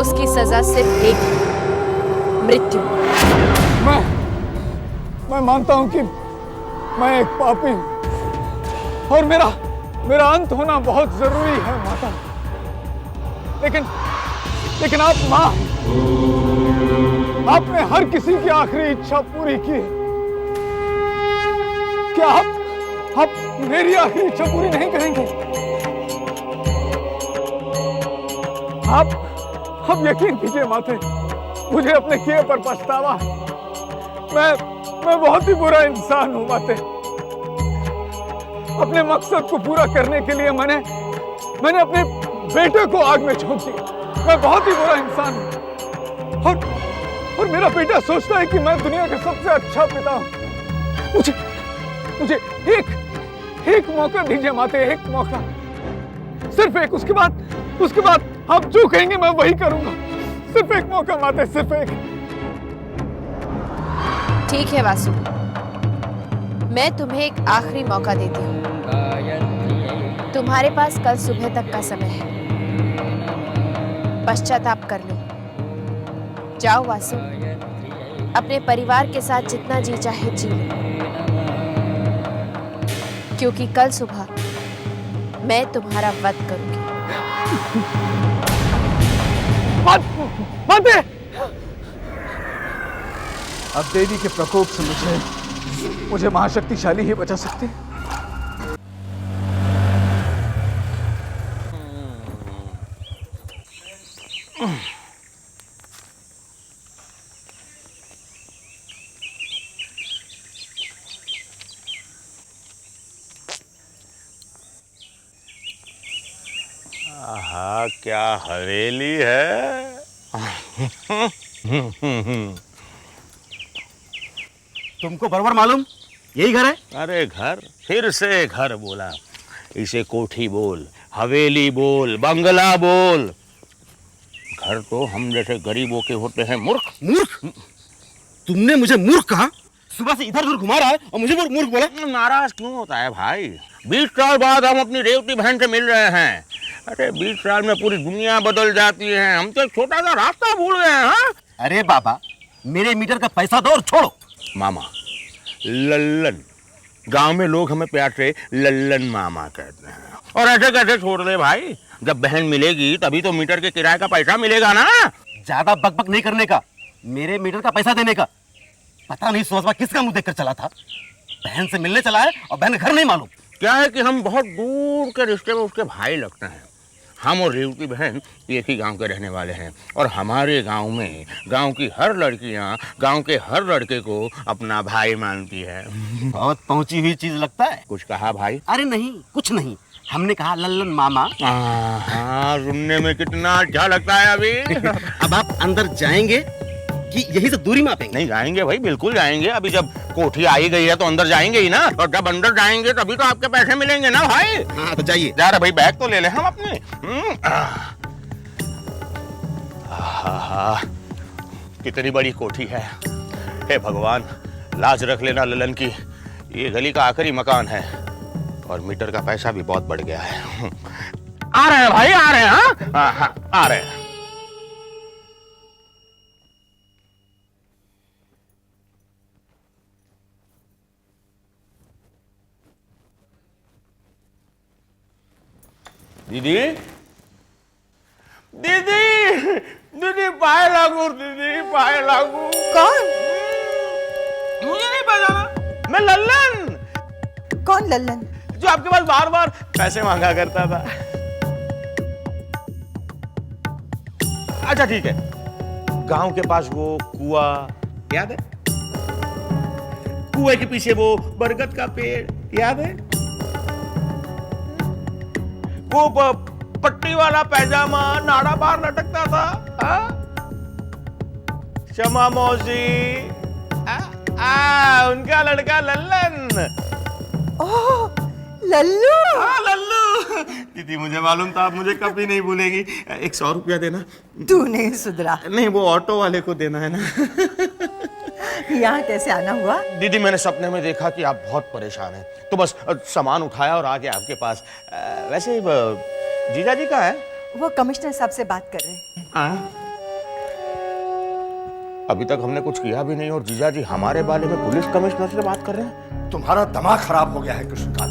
उसकी सजा सिर्फ एक है, मृत्यु। मैं मानता हूं कि मैं एक पापी हूं और मेरा अंत होना बहुत जरूरी है माता। लेकिन आप मां, आपने हर किसी की आखिरी इच्छा पूरी की। क्या आप मेरी आखिरी इच्छा पूरी नहीं करेंगे? आप यकीन कीजिए माते, मुझे अपने किए पर पछतावा है। मैं बहुत ही बुरा इंसान हूं माते। अपने मकसद को पूरा करने के लिए मैंने अपने बेटे को आग में झोंक दिया। मैं बहुत ही बुरा इंसान हूं और मेरा बेटा सोचता है कि मैं दुनिया का सबसे अच्छा पिता हूं। मुझे एक मौका दीजिए माते, एक मौका, सिर्फ एक। उसके बाद आप जो कहेंगे मैं वही करूंगा। सिर्फ एक मौका माते, सिर्फ एक। ठीक है वासु, मैं तुम्हें एक आखिरी मौका देती हूँ। तुम्हारे पास कल सुबह तक का समय है, पश्चाताप कर लो। जाओ वासु, अपने परिवार के साथ जितना जी चाहे जी लो, क्योंकि कल सुबह मैं तुम्हारा वध करूंगी। माते! अब देवी के प्रकोप से मुझे महाशक्तिशाली ही बचा सकती है। आहा, क्या हवेली है। तुमको बराबर मालूम यही घर है? अरे घर, फिर से घर बोला। इसे कोठी बोल, हवेली बोल, बंगला बोल। घर तो हम जैसे गरीबों के होते हैं मूर्ख। मूर्ख? तुमने मुझे मूर्ख कहा? सुबह से इधर उधर घुमा रहा है और मुझे मूर्ख बोला? नाराज क्यों होता है भाई? 20 साल बाद हम अपनी रेवती बहन से मिल रहे हैं। अरे 20 साल में पूरी दुनिया बदल जाती है, हम तो एक छोटा सा रास्ता भूल गए हैं। हाँ? अरे बाबा, मेरे मीटर का पैसा दो और छोड़ो। मामा, लल्लन, गांव में लोग हमें प्यार से लल्लन मामा कहते हैं। और ऐसे कैसे छोड़ दे भाई? जब बहन मिलेगी तभी तो मीटर के किराए का पैसा मिलेगा ना। ज्यादा बकबक नहीं करने का, मेरे मीटर का पैसा देने का। पता नहीं सुबह किसका मुंह देखकर चला था। बहन से मिलने चला है और बहन घर नहीं मालूम। क्या है कि हम बहुत दूर के रिश्ते में उसके भाई लगते हैं। हम और रेवती बहन एक ही गांव के रहने वाले हैं और हमारे गांव में गांव की हर लड़कियां गांव के हर लड़के को अपना भाई मानती है। बहुत पहुंची हुई चीज लगता है। कुछ कहा भाई? अरे नहीं, कुछ नहीं। हमने कहा लल्लन मामा। हाँ, सुनने में कितना अच्छा लगता है अभी। अब आप अंदर जाएंगे कि यही से दूरी मापेंगे? नहीं, जाएंगे भाई, बिल्कुल जाएंगे। अभी जब कोठी आई गई है तो अंदर जाएंगे ही ना। और जब अंदर जाएंगे तभी तो आपके पैसे मिलेंगे ना भाई। हाँ तो जाइए। जा रहे भाई, बैग तो ले ले हम अपने। कितनी बड़ी कोठी है। हे भगवान, लाज रख लेना ललन की। ये गली का आखिरी मकान है और मीटर का पैसा भी बहुत बढ़ गया है। आ रहे हैं भाई, आ रहे हैं। हाँ, आ रहे हैं। दीदी, दीदी, दीदी पाए लागू, दीदी पाए लागू। कौन? मुझे नहीं पहचाना, मैं लल्लन। कौन लल्लन? जो आपके पास बार बार पैसे मांगा करता था। अच्छा ठीक है, गांव के पास वो कुआ याद है? कुएं के पीछे वो बरगद का पेड़ याद है? वो पट्टी वाला पैजामा नाड़ा बार लटकता था। क्षमा मौसी, उनका लड़का लल्लन। ओह, लल्लू। हाँ, लल्लू। दीदी मुझे मालूम था आप मुझे कभी नहीं भूलेगी। 100 रुपया देना। तू नहीं सुधरा। नहीं, वो ऑटो वाले को देना है ना। यहाँ कैसे आना हुआ? दीदी, मैंने सपने में देखा कि आप बहुत परेशान हैं, तो बस सामान उठाया और आ गया आपके पास। वैसे जीजा जी कहाँ है? वो कमिश्नर साहब से बात कर रहे हैं। अभी तक हमने कुछ किया भी नहीं और जीजा जी हमारे बारे में पुलिस कमिश्नर से बात कर रहे हैं। तुम्हारा दिमाग खराब हो गया है कृष्णकांत।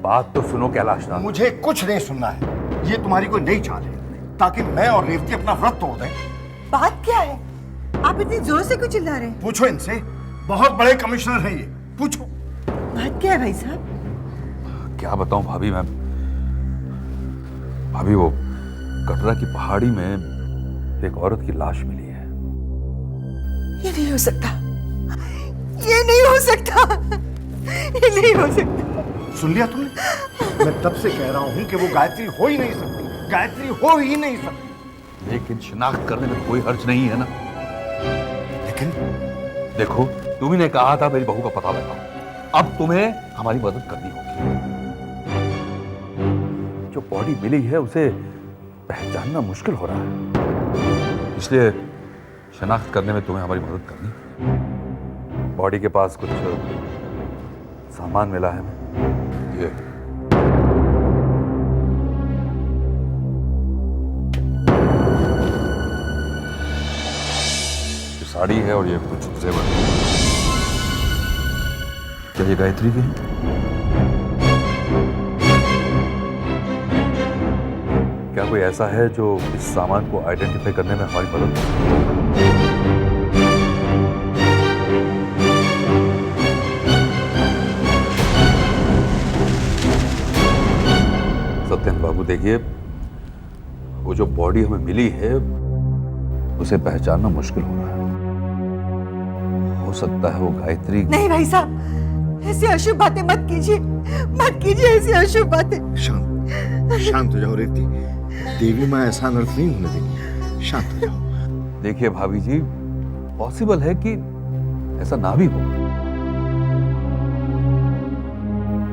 बात तो सुनो कैलाशनाथ। मुझे कुछ नहीं सुनना है। ये तुम्हारी कोई नई चाल है ताकि मैं और रेवती अपना व्रत तोड़ दें। बात क्या है? आप इतनी जोर से क्यों चिल्ला रहे हैं? पूछो इनसे, बहुत बड़े कमिश्नर हैं ये, पूछो। बात क्या है भाई साहब? क्या बताऊं भाभी, मैं भाभी वो कटरा की पहाड़ी में एक औरत की लाश मिली है। ये नहीं हो सकता, ये नहीं हो सकता, ये नहीं हो सकता। सुन लिया तुमने? मैं तब से कह रहा हूं कि वो गायत्री हो ही नहीं सकती, गायत्री हो ही नहीं सकती। लेकिन शिनाख्त करने में कोई हर्ज नहीं है ना। लेकिन देखो, तुम्ही ने कहा था मेरी बहू का पता लगाओ। अब तुम्हें हमारी मदद करनी होगी। जो बॉडी मिली है उसे पहचानना मुश्किल हो रहा है, इसलिए शिनाख्त करने में तुम्हें हमारी मदद करनी। बॉडी के पास कुछ सामान मिला है। ये साड़ी है और ये कुछ जेवर। क्या ये गायत्री की है? क्या कोई ऐसा है जो इस सामान को आइडेंटिफाई करने में हमारी मदद कर? सत्यन बाबू देखिए, वो जो बॉडी हमें मिली है उसे पहचानना मुश्किल हो रहा है। हो सकता है वो गायत्री। नहीं भाई साहब, ऐसी अशुभ बातें मत कीजिए। मत कीजिए ऐसी अशुभ बातें। शांत हो जाओ रेवती। देवी माँ ऐसा अनर्थ नहीं होने देगी। शांत हो जाओ। देखिए भाभी जी, पॉसिबल है कि ऐसा ना भी हो।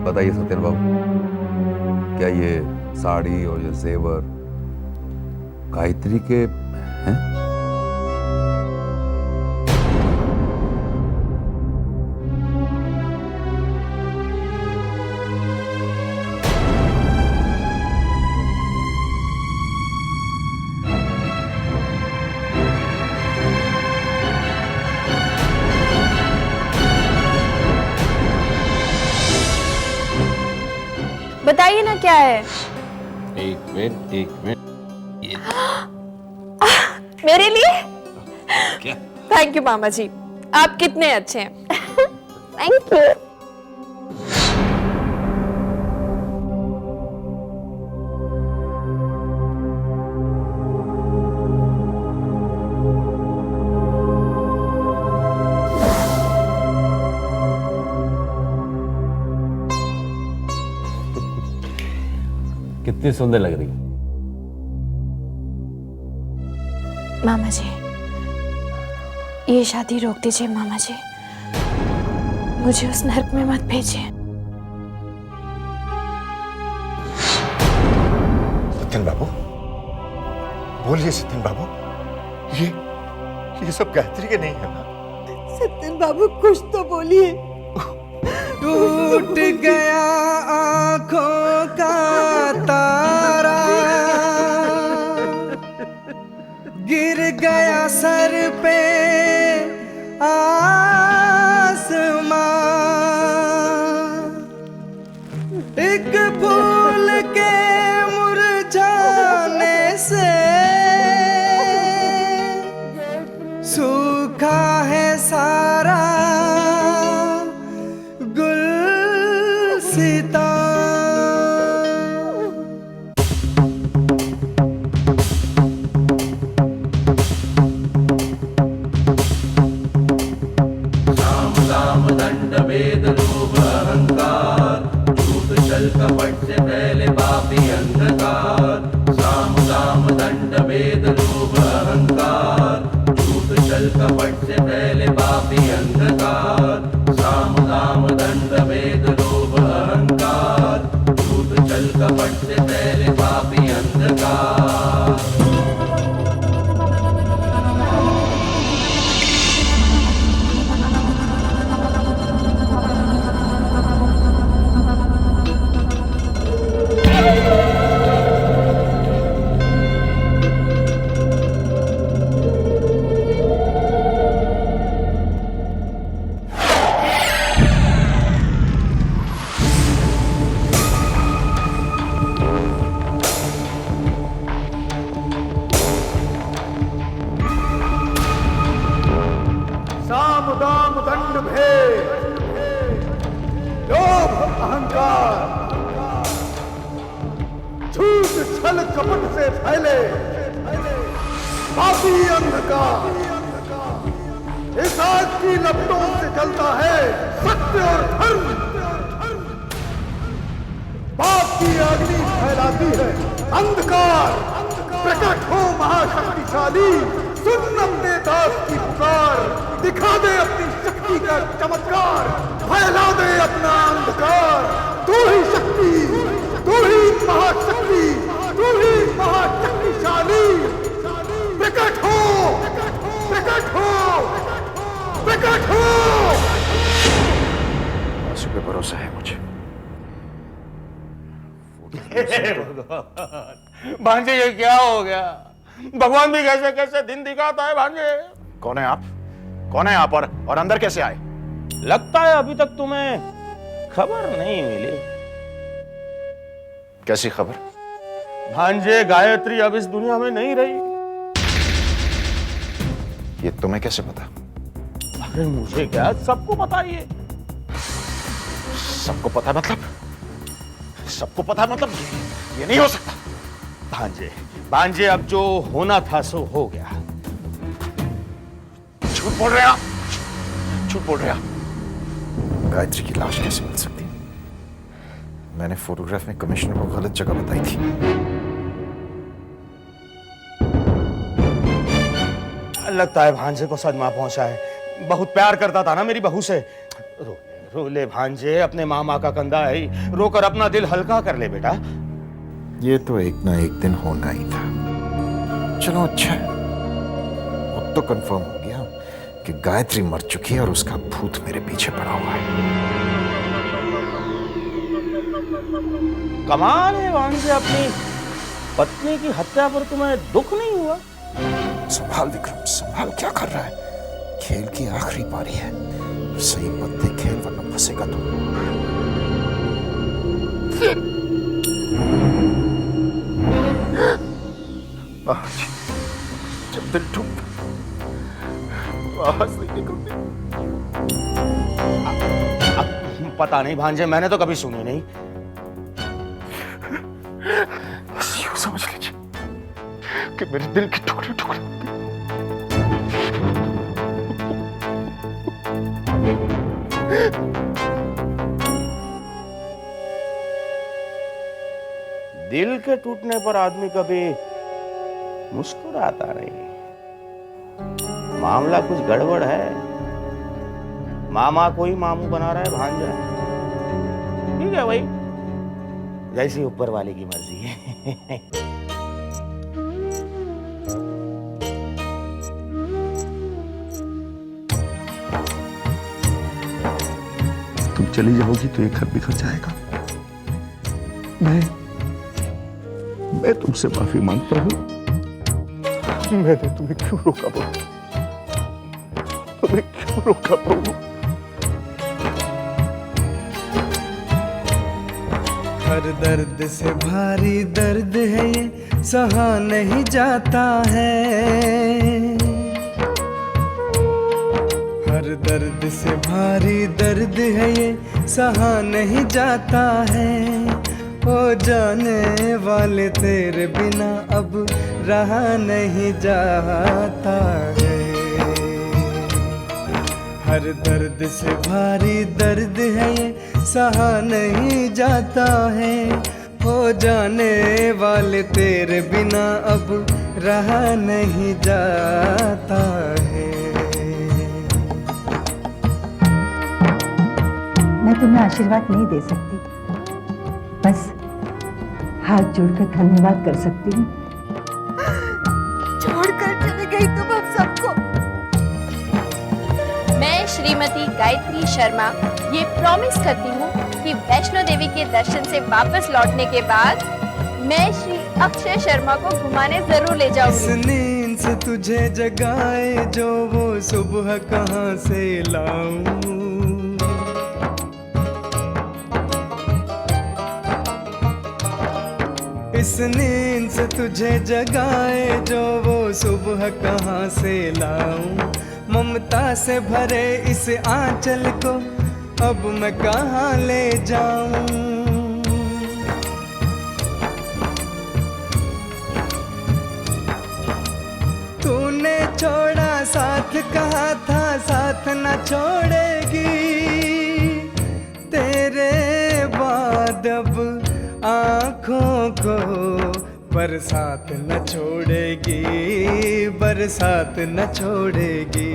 बताइए सत्येंद्र बाबू, क्या ये साड़ी और ये जेवर गायत्री के हैं? बताइए ना क्या है। एक मिनट मेरे लिए? क्या? थैंक यू मामा जी, आप कितने अच्छे हैं। Thank you. कितनी सुंदर लग रही। मामा जी, ये शादी रोक दीजिए मामा जी, मुझे उस नर्क में मत भेजिए। सत्येंद्र बाबू, बोलिए सत्येंद्र बाबू, ये सब गायत्री के नहीं है ना? सत्येंद्र बाबू कुछ तो बोलिए। टूट गया आंखों का तारा, गिर गया सर पे आसमां, एक फूल के मुरझाने से सूखा है सारा गुलसिता। दंड वेद लोभ अहंकार, झूठ छल कपट से फैले पापी अंधकार। साम दाम दंड वेद लोभ अहंकार, झूठ छल कपट से फैले पापी अंधकार। साम दाम दंड वेद लोभ अहंकार, झूठ छल कपट से फैले पापी अंधकार। साम दाम दंड भेद, लोभ अहंकार, झूठ छल कपट से फैले पापी अंधकार। इस आग की लपटों से जलता है सत्य और धर्म। पाप की अग्नि फैलाती है अंधकार। प्रकट हो महाशक्तिशाली, सुन अपने दास की पुकार। दिखा दे अपनी शक्ति का चमत्कार, फैला दे अपना अंधकार। तू ही शक्ति, तू ही महाशक्ति, तू ही महाशक्तिशाली। प्रकट हो, प्रकट हो, प्रकट हो। वासु पे भरोसा है मुझे। भगवान, भांजे ये क्या हो गया? भगवान भी कैसे कैसे दिन दिखाता है भांजे। कौन है आप? कौन है आप और अंदर कैसे आए? लगता है अभी तक तुम्हें खबर नहीं मिली। कैसी खबर? भांजे, गायत्री अब इस दुनिया में नहीं रही। ये तुम्हें कैसे पता? अरे मुझे क्या, सबको पता ही है। सबको पता मतलब? सबको पता मतलब ये नहीं हो सकता। भांजे, भांजे, अब जो होना था सो हो गया। झूठ बोल रहे आप, झूठ बोल रहे आप। गायत्री की लाश कैसे मिल सकती? मैंने फोटोग्राफ में कमिश्नर को गलत जगह बताई थी। लगता है भांजे को सदमा पहुंचा है। बहुत प्यार करता था ना मेरी बहू से। रो ले भांजे, अपने मामा का कंधा है, रोकर अपना दिल हल्का कर ले बेटा। ये तो एक ना एक दिन होना ही था। चलो अच्छा है, अब तो कंफर्म हो गया कि गायत्री मर चुकी है और उसका भूत मेरे पीछे पड़ा हुआ है। कमाल है भांजे, अपनी पत्नी की हत्या पर तुम्हें दुख नहीं हुआ? संभाल विक्रम, संभाल। क्या कर रहा है? खेल की आखिरी पारी है, सही पत्ते खेल वरना फंसेगा तो। जब दिल टूटता आवाज नहीं निकलती। पता नहीं भांजे, मैंने तो कभी सुनी नहीं। यूं समझ लीजिए कि मेरे दिल के टुकड़े टुकड़े। दिल के टूटने पर आदमी कभी मुस्कुराता नहीं। मामला कुछ गड़बड़ है। मामा को ही मामू बना रहा है भांजा। ठीक है भाई, जैसी ऊपर वाले की मर्जी है। तुम चली जाओगी तो ये घर बिखर जाएगा। मैं तुमसे माफी मांगता हूं। मैंने तुम्हें क्यों रोका बहू? तुम्हें क्यों रोका बहू? हर दर्द से भारी दर्द है ये, सहा नहीं जाता है। हर दर्द से भारी दर्द है ये, सहा नहीं जाता है। ओ जाने वाले तेरे बिना अब रहा नहीं जाता है। हर दर्द से भारी दर्द है ये, सहा नहीं जाता है। हो जाने वाले तेरे बिना अब रहा नहीं जाता है। मैं तुम्हें आशीर्वाद नहीं दे सकती, बस हाथ जोड़कर धन्यवाद कर सकती हूँ। छोड़कर चली गई तुम हम सबको। मैं श्रीमती गायत्री शर्मा ये प्रॉमिस करती हूँ कि वैष्णो देवी के दर्शन से वापस लौटने के बाद मैं श्री अक्षय शर्मा को घुमाने जरूर ले जाऊंगी। इस नींद से तुझे जगाए जो वो सुबह कहाँ से लाऊं। इस नींद से तुझे जगाए जो वो सुबह कहाँ से लाऊं। ममता से भरे इस आंचल को अब मैं कहाँ ले जाऊं। तूने छोड़ा साथ कहा था, साथ न छोड़ेगी। तेरे बाद अब आँखों को बरसात न छोड़ेगी, बरसात न छोड़ेगी।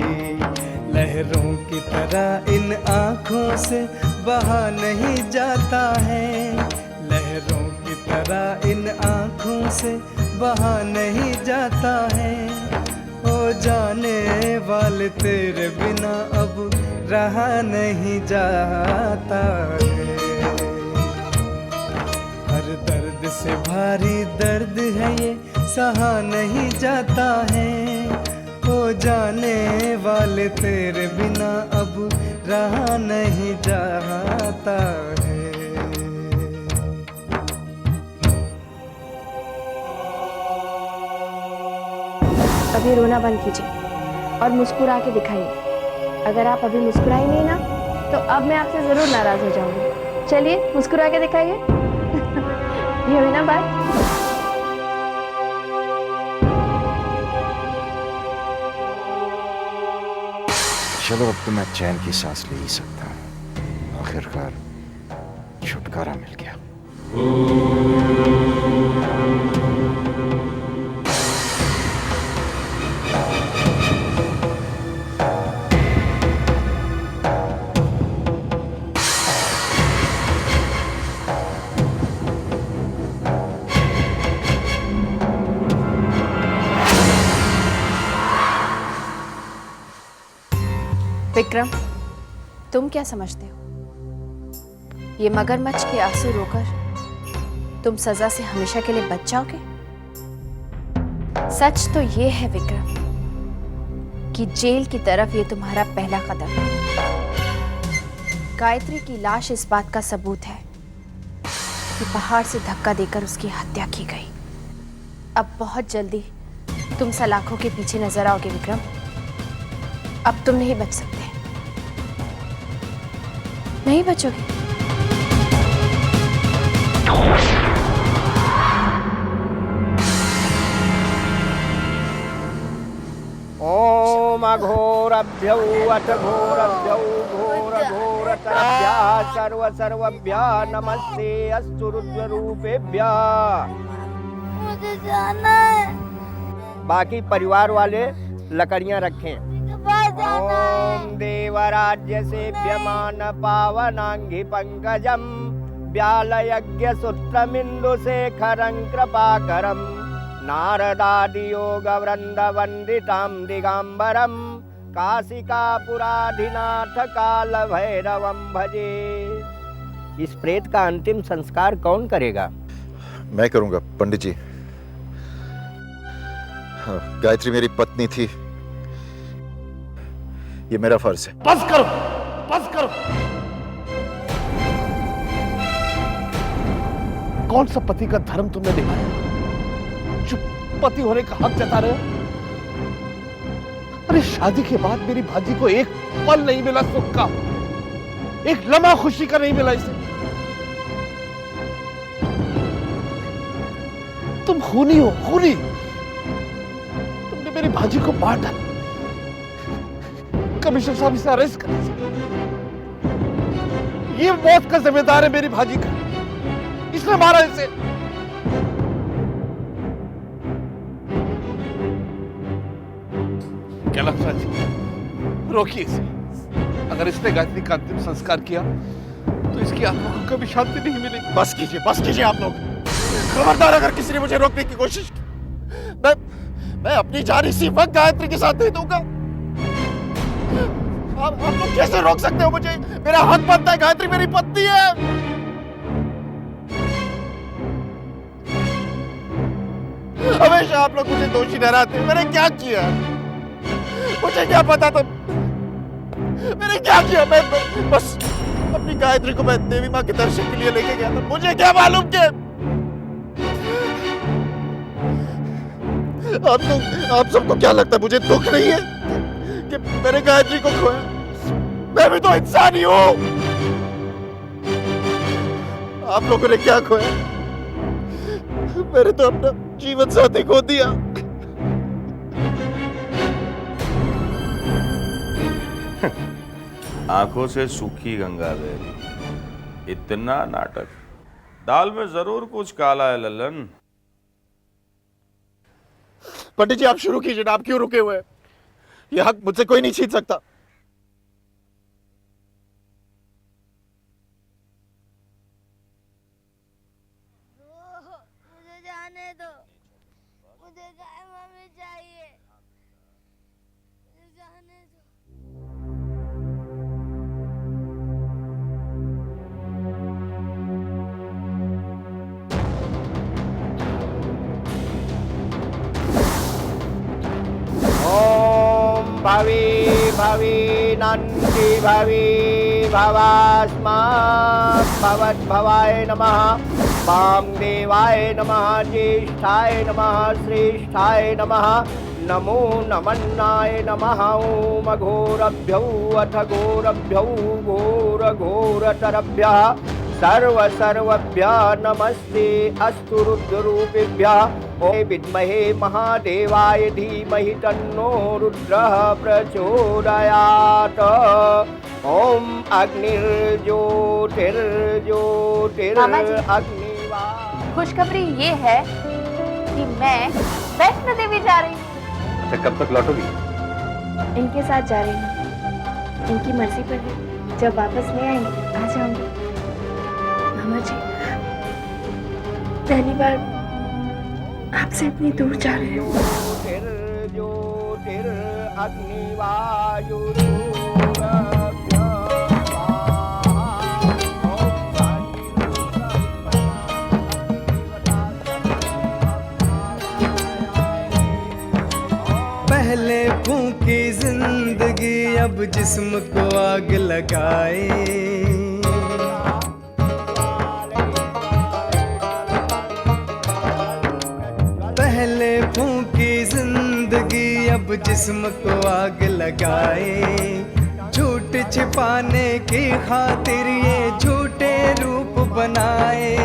लहरों की तरह इन आँखों से बहा नहीं जाता है। लहरों की तरह इन आँखों से बहा नहीं जाता है। हो जाने वाले तेरे बिना अब रहा नहीं जाता है। हर दर्द से भारी दर्द है ये, सहा नहीं जाता है। हो जाने वाले तेरे बिना अब रहा नहीं जाता है। अभी रोना बंद कीजिए और मुस्कुरा के दिखाइए। अगर आप अभी मुस्कुराई नहीं ना तो अब मैं आपसे जरूर नाराज हो जाऊंगी। चलिए मुस्कुरा के दिखाइए। ये हुई ना बात। चलो अब तो मैं चैन की सांस ले ही सकता हूँ। आखिरकार छुटकारा मिल गया। विक्रम, तुम क्या समझते हो? ये मगरमच्छ के आंसू रोकर तुम सजा से हमेशा के लिए बच जाओगे? सच तो ये है विक्रम कि जेल की तरफ ये तुम्हारा पहला कदम है। गायत्री की लाश इस बात का सबूत है कि पहाड़ से धक्का देकर उसकी हत्या की गई। अब बहुत जल्दी तुम सलाखों के पीछे नजर आओगे विक्रम। अब तुम नहीं बच सकते, नहीं बचोगे। ओम अघोरभ्यौ अथ घोरभ्यौ घोर घोरतरभ्यः सर्व सर्वभ्यः नमस्ते अस्तु रुद्ररूपेभ्यः। मुझे जाना है। बाकी परिवार वाले लकड़ियां रखें। ओम देवराज्य सेव्यमान पावनांगी पंकजम व्यालयज्ञ सूत्रमिंदु शेखरं कृपाकरम नारदादि योग वृंद वंदितां दिगंबरम काशिकापुराधिनाथ काल भैरवं भजे। इस प्रेत का अंतिम संस्कार कौन करेगा? मैं करूंगा पंडित जी। गायत्री मेरी पत्नी थी, ये मेरा फर्ज है। बस करो, बस करो। कौन सा पति का धर्म तुमने निभाया जो पति होने का हक जता रहे हो? अरे शादी के बाद मेरी भाजी को एक पल नहीं मिला सुख का, एक लम्हा खुशी का नहीं मिला इसे। तुम खूनी हो, खूनी। तुमने मेरी भाजी को मार डाला। कमिश्नर साहब इसे अरेस्ट कर दीजिए। ये मौत का जिम्मेदार है मेरी भाजी का, इसने मारा इसे। क्या लगता है? रोकिए इसे। अगर इसने गायत्री का अंतिम संस्कार किया तो इसकी आत्मा को कभी शांति नहीं मिलेगी। बस कीजिए आप लोग। खबरदार अगर किसी ने मुझे रोकने की कोशिश की, मैं अपनी जान इसी वक्त गायत्री के साथ दे दूंगा। आप लोग कैसे रोक सकते हो मुझे? मेरा हक बनता है, गायत्री मेरी पत्नी है। हमेशा आप लोग मुझे दोषी ठहराते। मैंने क्या किया? मुझे क्या पता था? मैंने क्या किया? मैं बस अपनी गायत्री को मैं देवी माँ के दर्शन के लिए लेके गया था। मुझे क्या मालूम कि आप सबको क्या लगता है मुझे दुख नहीं है कि मैंने गायत्री को खोया? मैं भी तो इंसान ही हूं। आप लोगों ने क्या खोया? मैंने तो अपना जीवन साथी खो दिया। आंखों से सूखी गंगा बहरी, इतना नाटक। दाल में जरूर कुछ काला है ललन। पंडित जी आप शुरू कीजिए ना, आप क्यों रुके हुए हैं? यह हक मुझसे कोई नहीं छीन सकता। मुझे जाने दो, मुझे गाय मम्मी चाहिए, मुझे जाने दो। ओम भवी भवी नंदी भवी भवास्मा भवद्भवाय नमः। वामदेवाय नमः, ज्येष्ठाय नमः, श्रेष्ठाय नमः, नमो नमन्नाय नमः। ओम घोरभ्यौ अथ घोरभ्यौ घोर घोरतरभ्यः सर्व सर्वभ्यः नमस्ते अस्तु रुद्ररूपेभ्यः। ओम विद्महे महादेवाय धीमहि तन्नो रुद्रः प्रचोदयात्। ओम अग्निर्ज्योतिर्ज्योतिर् मामा जी। अग्नि खुशखबरी ये है कि मैं वैष्णो देवी जा रही हूँ। अच्छा, कब तक लौटोगी? इनके साथ जा रही हूँ, इनकी मर्जी पर है। जब वापस नहीं आएंगे आ जाऊंगी। मामा जी, पहली बार आपसे इतनी दूर जा रही हूँ। पहले फूंकी जिंदगी अब जिस्म को आग लगाए। पहले फूंकी जिंदगी अब जिस्म को आग लगाए। झूठ छिपाने की खातिर ये झूठे रूप बनाए।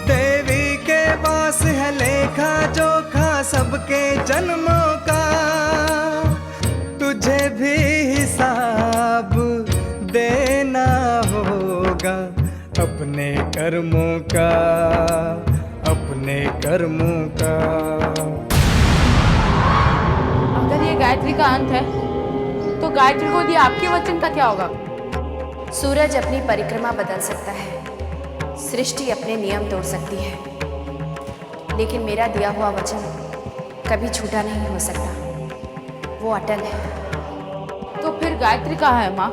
देवी के पास है लेखा जोखा सबके जन्मों का। तुझे भी हिसाब देना होगा अपने कर्मों का, अपने कर्मों का। अगर ये गायत्री का अंत है तो गायत्री को दिए आपके वचन का क्या होगा? सूरज अपनी परिक्रमा बदल सकता है, सृष्टि अपने नियम तोड़ सकती है, लेकिन मेरा दिया हुआ वचन कभी झूठा नहीं हो सकता, वो अटल है। तो फिर गायत्री कहाँ है माँ?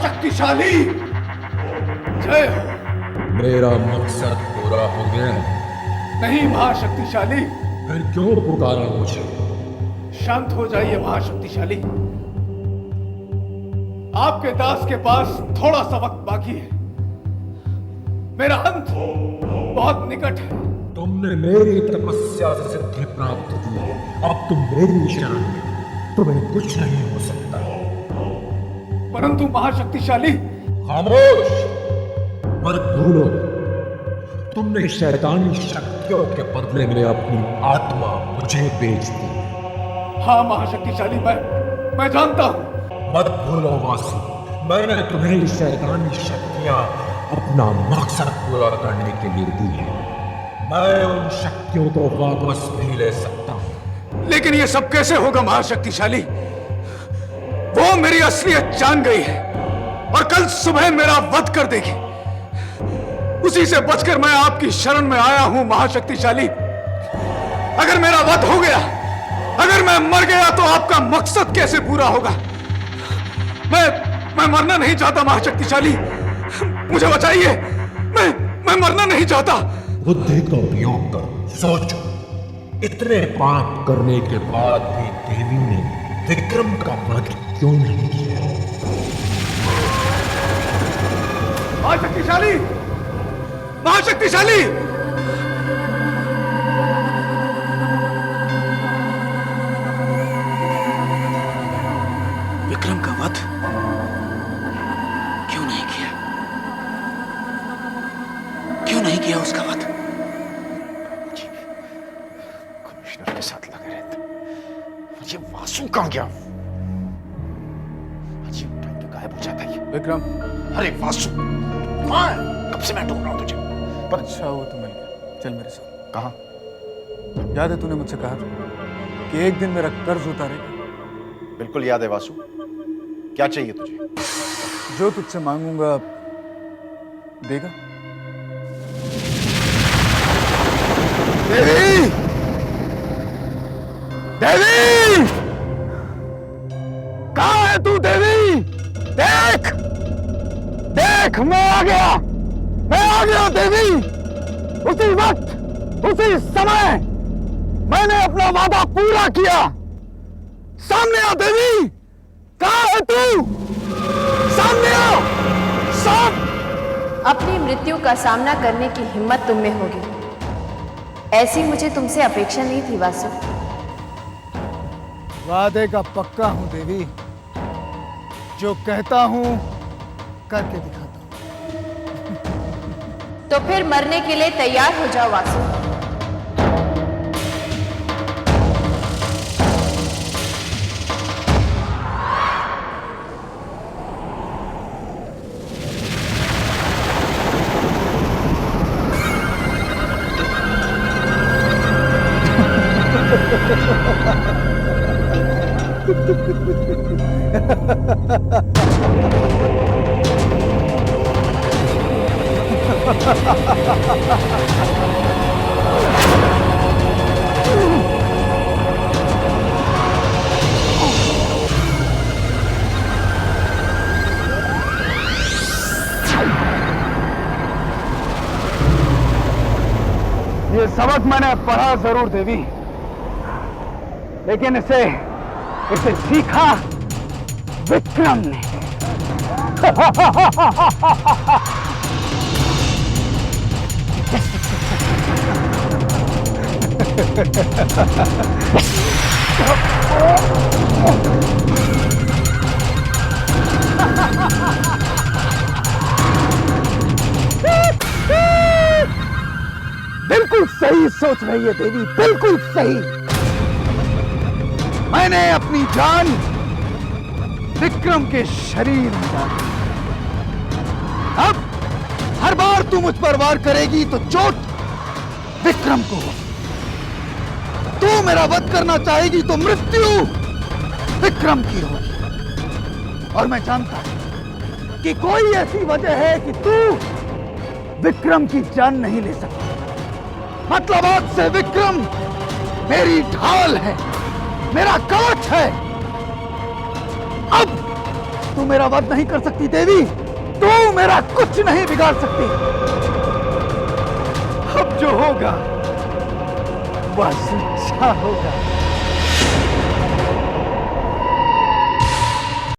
शक्तिशाली, जय हो। मेरा मकसद पूरा हो गया। नहीं महाशक्तिशाली। फिर क्यों पुकारा मुझे? शांत हो जाइए महाशक्तिशाली। आपके दास के पास थोड़ा सा वक्त बाकी है, मेरा अंत बहुत निकट है। तुमने मेरी तपस्या से सिद्धि प्राप्त की, अब तुम मेरी शरण में, तुम्हें कुछ नहीं हो सकता। परंतु महाशक्तिशाली। खामोश मत भूलो, तुमने शैतानी शक्तियों के बदले में अपनी आत्मा मुझे बेच दी। हाँ महाशक्तिशाली, मैं जानता हूँ। मत भूलो वासु, मैंने तुम्हें शैतानी शक्तियां अपना मकसद पूरा करने के लिए दी है। मैं उन शक्तियों को वापस भी ले सकता हूँ। लेकिन ये सब कैसे होगा महाशक्तिशाली? वो मेरी असलियत जान गई है और कल सुबह मेरा वध कर देगी। उसी से बचकर मैं आपकी शरण में आया हूं महाशक्तिशाली। अगर मेरा वध हो गया, अगर मैं मर गया तो आपका मकसद कैसे पूरा होगा? मैं मरना नहीं चाहता महाशक्तिशाली, मुझे बचाइए। मैं मरना नहीं चाहता। बुद्धि का उपयोग कर सोचो, इतने पाप करने के बाद भी देवी ने विक्रम का वध क्यों नहीं किया? महाशक्तिशाली, महाशक्तिशाली! विक्रम का वध क्यों नहीं किया? क्यों नहीं किया उसका वध? कमिश्नर के साथ लगे रहते। ये वासु कहां गया? अजीब टाइम पे गायब हो जाता है ये। विक्रम। अरे वासु कहां है? कब से मैं ढूंढ रहा हूं तुझे। पर अच्छा वो तो मिल गया। चल मेरे साथ। कहाँ? याद है तूने मुझसे कहा था कि एक दिन मेरा कर्ज उतारेगा? बिल्कुल याद है वासु। क्या चाहिए तुझे? जो तुझसे मांगूंगा देगा? देवी, देवी, कहाँ है तू देवी? देख, देख, मैं आ गया देवी। उसी वक्त, उसी समय मैंने अपना वादा पूरा किया। सामने आ देवी, कहाँ है तू? सामने आ, अपनी मृत्यु का सामना करने की हिम्मत तुम में होगी, ऐसी मुझे तुमसे अपेक्षा नहीं थी वासु। वादे का पक्का हूं देवी, जो कहता हूं करके दिखाता हूं। तो फिर मरने के लिए तैयार हो जाओ वासु। ये सबक मैंने पढ़ा जरूर देवी, लेकिन इसे सीखा विक्रम ने। बिल्कुल सही सोच रही है देवी, बिल्कुल सही। मैंने अपनी जान विक्रम के शरीर में डाली। अब हर बार तू मुझ पर वार करेगी तो चोट विक्रम को होगी। तू मेरा वध करना चाहेगी तो मृत्यु विक्रम की होगी। और मैं जानता हूं कि कोई ऐसी वजह है कि तू विक्रम की जान नहीं ले सकता। मतलब आज से विक्रम मेरी ढाल है, मेरा कवच है। अब तू मेरा वध नहीं कर सकती देवी, तू मेरा कुछ नहीं बिगाड़ सकती। अब जो होगा वह सच्चा होगा।